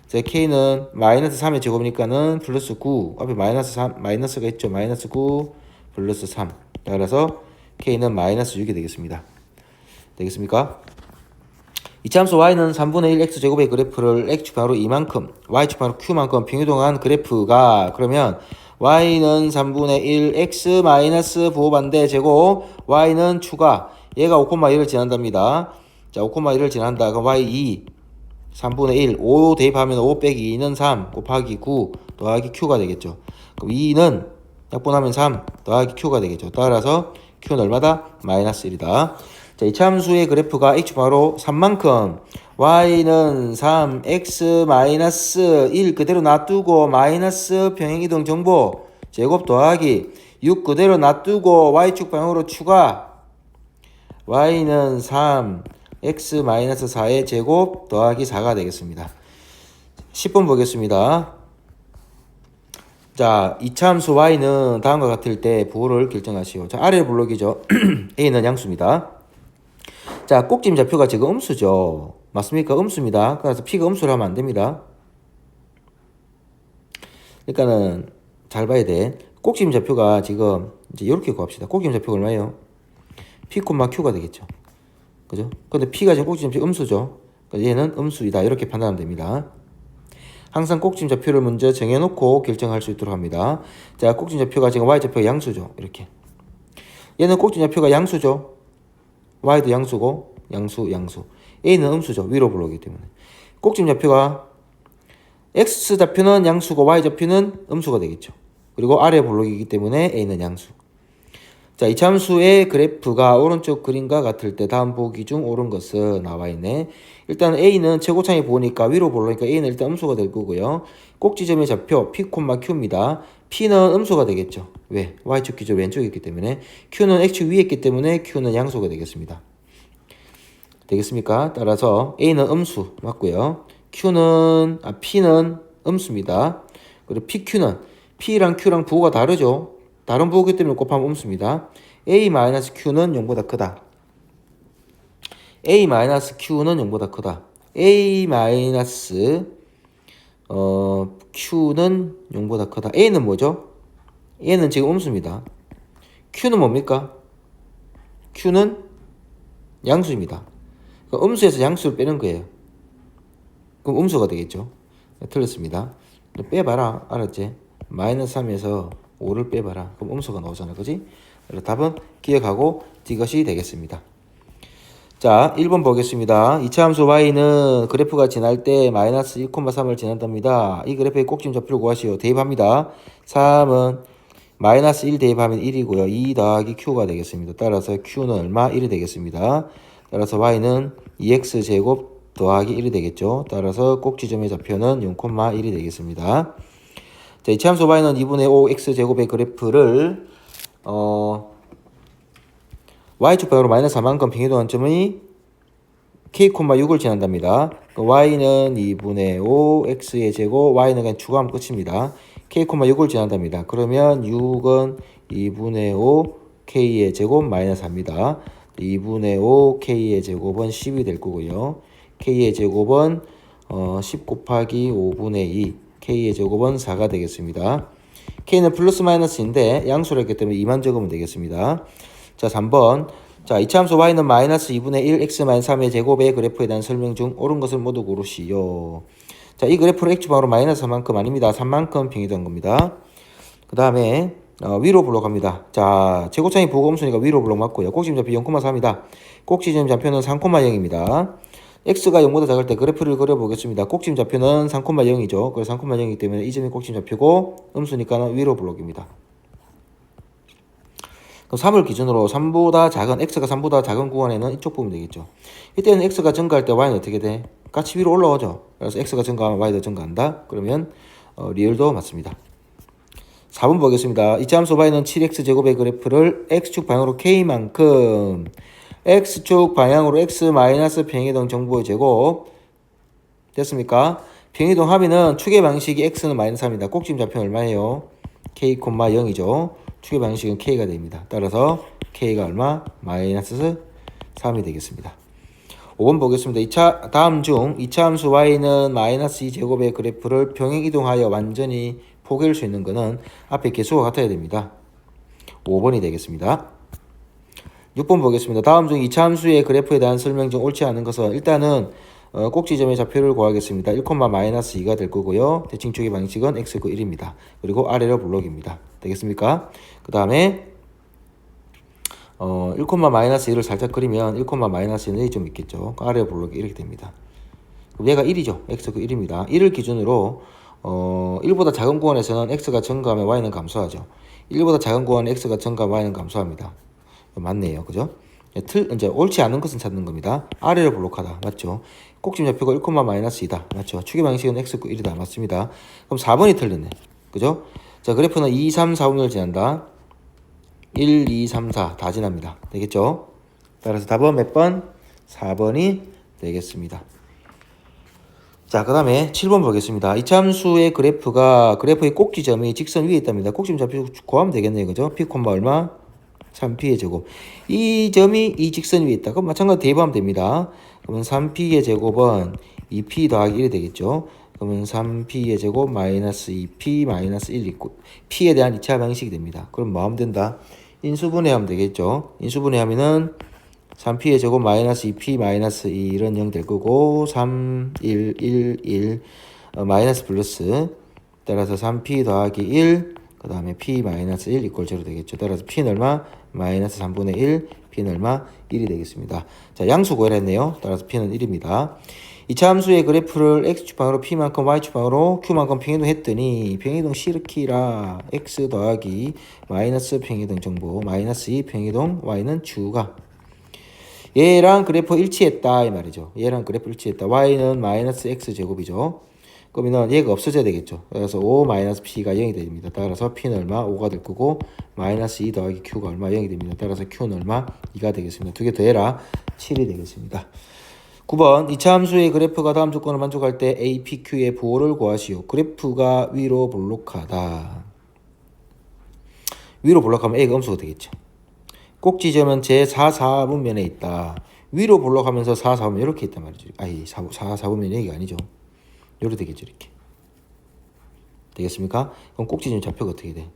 자, k는 마이너스 3의 제곱이니까는 플러스 9. 앞에 마이너스 3, 마이너스가 있죠. 마이너스 9 플러스 3. 따라서 k는 마이너스 6이 되겠습니다. 되겠습니까? 이차함수 y는 3분의 1 x제곱의 그래프를 x축방으로 이만큼, y축방으로 q만큼 평이동한 그래프가, 그러면 y는 3분의 1 x 마이너스 부호반대 제곱, y는 추가, 얘가 5,1을 지난답니다. 자, 5,1을 지난다. 그럼 y 2, 3분의 1, 5 대입하면 5 빼기 2는 3 곱하기 9 더하기 q가 되겠죠. 그럼 2는 약분하면 3 더하기 q가 되겠죠. 따라서 q는 얼마다? 마이너스 1이다. 자, 이차함수의 그래프가 x축방으로 3만큼, y는 3, x 마이너스 1 그대로 놔두고 마이너스 평행이동 정보 제곱 더하기 6 그대로 놔두고 y축 방향으로 추가, y는 3, x 마이너스 4의 제곱 더하기 4가 되겠습니다. 10번 보겠습니다. 자, 이차함수 y는 다음과 같을 때 부호를 결정하시오. 자, 아래 블록이죠. a는 양수입니다. 자, 꼭지점 좌표가 지금 음수죠. 맞습니까? 음수입니다. 그래서 P가 음수를 하면 안 됩니다. 그러니까는 잘 봐야 돼. 꼭지점 좌표가 지금 이제 이렇게 구합시다. 꼭지점 좌표가 얼마예요? P, Q가 되겠죠. 그죠? 근데 P가 지금 꼭지점 좌표 음수죠. 그러니까 얘는 음수이다. 이렇게 판단하면 됩니다. 항상 꼭지점 좌표를 먼저 정해놓고 결정할 수 있도록 합니다. 자, 꼭지점 좌표가 지금 Y좌표가 양수죠. 이렇게. 얘는 꼭지점 좌표가 양수죠. y도 양수고 양수. a는 음수죠. 위로 블록이기 때문에. 꼭지점 좌표가 x 좌표는 양수고 y 좌표는 음수가 되겠죠. 그리고 아래 블록이기 때문에 a는 양수. 자, 이차함수의 그래프가 오른쪽 그림과 같을 때 다음 보기 중 옳은 것은 나와 있네. 일단 a는 최고차이 보니까 위로 블록이니까 a는 일단 음수가 될 거고요. 꼭지점의 좌표 p, q입니다. p는 음수가 되겠죠. 왜? y축 기준 왼쪽에 있기 때문에. q는 x축 위에 있기 때문에 q는 양수가 되겠습니다. 되겠습니까? 따라서 a는 음수 맞고요. p는 음수입니다. 그리고 pq는 p랑 q랑 부호가 다르죠. 다른 부호기 때문에 곱하면 음수입니다. a-q는 0보다 크다. a-q는 0보다 크다. q는 0보다 크다. a는 뭐죠? a는 지금 음수입니다. q는 뭡니까? q는 양수입니다. 그럼 음수에서 양수를 빼는 거예요. 그럼 음수가 되겠죠. 틀렸습니다. 빼봐라. 알았지? 마이너스 3에서 5를 빼봐라. 그럼 음수가 나오잖아. 그지? 그래서 답은 기억하고 이것이 되겠습니다. 자, 1번 보겠습니다. 이차함수 y는 그래프가 지날 때 마이너스 1,3을 지난답니다. 이 그래프의 꼭지점 좌표를 구하시오. 대입합니다. 3은 마이너스 1 대입하면 1이고요. 2 더하기 q가 되겠습니다. 따라서 q는 얼마? 1이 되겠습니다. 따라서 y는 2x제곱 더하기 1이 되겠죠. 따라서 꼭 지점의 좌표는 0,1이 되겠습니다. 자, 이차함수 y는 2분의 5 x제곱의 그래프를 y축 방향으로 마이너스 4만큼 평이동한 점이 k,6을 지난답니다. y는 2분의 5 x의 제곱, y는 그냥 추가하면 끝입니다. k,6을 지난답니다. 그러면 6은 2분의 5 k의 제곱 마이너스 4입니다. 2분의 5 k의 제곱은 10이 될 거고요. k의 제곱은 10 곱하기 5분의 2 k의 제곱은 4가 되겠습니다. k는 플러스 마이너스인데 양수를 했기 때문에 2만 적으면 되겠습니다. 자, 3번. 자, 이차함수 y는 마이너스 2분의 1 x 마이너스 3의 제곱의 그래프에 대한 설명 중 옳은 것을 모두 고르시오. 자, 이 그래프를 x축방으로 마이너스 3만큼 아닙니다. 3만큼 평이동한 겁니다. 그 다음에 위로 블록합니다. 자, 제곱창이 부호음수니까 위로 블록 맞고요. 꼭지점 좌표 0,4입니다. 꼭지점 좌표는 3,0입니다. x가 0보다 작을 때 그래프를 그려보겠습니다. 꼭지점 좌표는 3,0이죠. 그래서 3,0이기 때문에 이 점이 꼭지점 좌표고 음수니까 위로 블록입니다. 그럼 3을 기준으로 3보다 작은 x가 3보다 작은 구간에는 이쪽 보면 되겠죠. 이때는 x가 증가할 때 y는 어떻게 돼? 같이 위로 올라오죠. 그래서 x가 증가하면 y도 증가한다. 그러면 리을도 맞습니다. 4번 보겠습니다. 이차함수 y는 7x제곱의 그래프를 x축 방향으로 k만큼 x축 방향으로 x 마이너스 평이동 정보의 제곱 됐습니까? 평이동 합의는 축의 방식이 x는 마이너스 3입니다. 꼭지점 좌표는 얼마예요? k, 0이죠. 축의 방식은 k가 됩니다. 따라서 k가 얼마? 마이너스 3이 되겠습니다. 5번 보겠습니다. 다음 중 이차함수 y는 마이너스 2제곱의 그래프를 평행 이동하여 완전히 포개할 수 있는 것은 앞에 개수가 같아야 됩니다. 5번이 되겠습니다. 6번 보겠습니다. 다음 중 이차함수의 그래프에 대한 설명 중 옳지 않은 것은 일단은 꼭지점의 좌표를 구하겠습니다. 1,-2가 될 거고요. 대칭축의 방식은 x 1입니다. 그리고 아래로 블록입니다. 되겠습니까? 그 다음에 1,-1을 살짝 그리면 1,-1이 좀 있겠죠. 아래 블록이 이렇게 됩니다. 그럼 얘가 1이죠. x 1입니다. 1을 기준으로 1보다 작은 구간에서는 x가 증가하면 y는 감소하죠. 1보다 작은 구간에 x가 증가하면 y는 감소합니다. 맞네요. 그죠? 이제 옳지 않은 것은 찾는 겁니다. 아래로 블록하다. 맞죠? 꼭지점 좌표가 1,-2다. 맞죠? 축의 방식은 x 1이다. 맞습니다. 그럼 4번이 틀렸네. 그죠? 자, 그래프는 2, 3, 4, 5를 지난다. 1, 2, 3, 4 다 지납니다. 되겠죠? 따라서 답은 몇 번? 4번이 되겠습니다. 자, 그 다음에 7번 보겠습니다. 이차함수의 그래프의 꼭지점이 직선 위에 있답니다. 꼭지점 좌표 구하면 되겠네요. 그죠? p, 얼마? 3p의 제곱. 이 점이 이 직선 위에 있다. 그럼 마찬가지로 대입하면 됩니다. 그러면 3p의 제곱은 2p 더하기 1이 되겠죠. 그러면 3p의 제곱 마이너스 2p 마이너스 1 있고 p에 대한 2차 방식이 됩니다. 그럼 뭐 하면 된다? 인수분해하면 되겠죠. 인수분해하면은 3p의 제곱 마이너스 2p 마이너스 1은 0 될 거고 3, 1, 1, 1 마이너스 플러스 따라서 3p 더하기 1 그 다음에 p 마이너스 1 이퀄 0 되겠죠. 따라서 p는 얼마? 마이너스 3분의 1 p는 얼마? 1이 되겠습니다. 자, 양수 구하라 했네요. 따라서 p는 1입니다. 이차 함수의 그래프를 x축방으로 p만큼 y축방으로 q만큼 평이동 했더니 평이동 시르키라 x 더하기 마이너스 평이동 정보 마이너스 2 평이동 y는 주가 얘랑 그래프 일치했다 이 말이죠. 얘랑 그래프 일치했다. y는 마이너스 x제곱이죠. 그러면 얘가 없어져야 되겠죠. 그래서 5 마이너스 p가 0이 됩니다. 따라서 p는 얼마? 5가 될 거고 마이너스 2 더하기 q가 얼마? 0이 됩니다. 따라서 q는 얼마? 2가 되겠습니다. 두 개 더해라 7이 되겠습니다. 9번 이차 함수의 그래프가 다음 조건을 만족할 때 a, p, q의 부호를 구하시오. 그래프가 위로 볼록하다. 위로 볼록하면 a가 음수가 되겠죠. 꼭지점은 제4, 4분면에 있다. 위로 볼록하면서 4, 4분면 이렇게 있단 말이죠. 아니 4, 4분면이 여기가 아니죠. 이렇게 되겠죠. 이렇게 되겠습니까? 그럼 꼭지점 좌표가 어떻게 돼?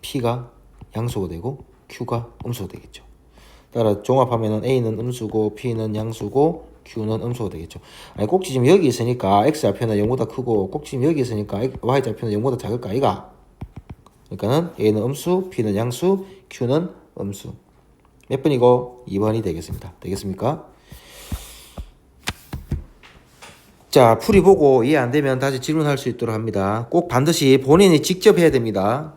p가 양수가 되고 q가 음수가 되겠죠. 따라 종합하면은 a는 음수고 p는 양수고 q는 음수가 되겠죠. 아니 꼭지점 여기 있으니까 x 좌표는 0보다 크고 꼭지점 여기 있으니까 y 좌표는 0보다 작을까 아이가? 그러니까는 a는 음수, p는 양수, q는 음수. 몇 번이고? 2번이 되겠습니다. 되겠습니까? 자, 풀이 보고 이해 안 되면 다시 질문할 수 있도록 합니다. 꼭 반드시 본인이 직접 해야 됩니다.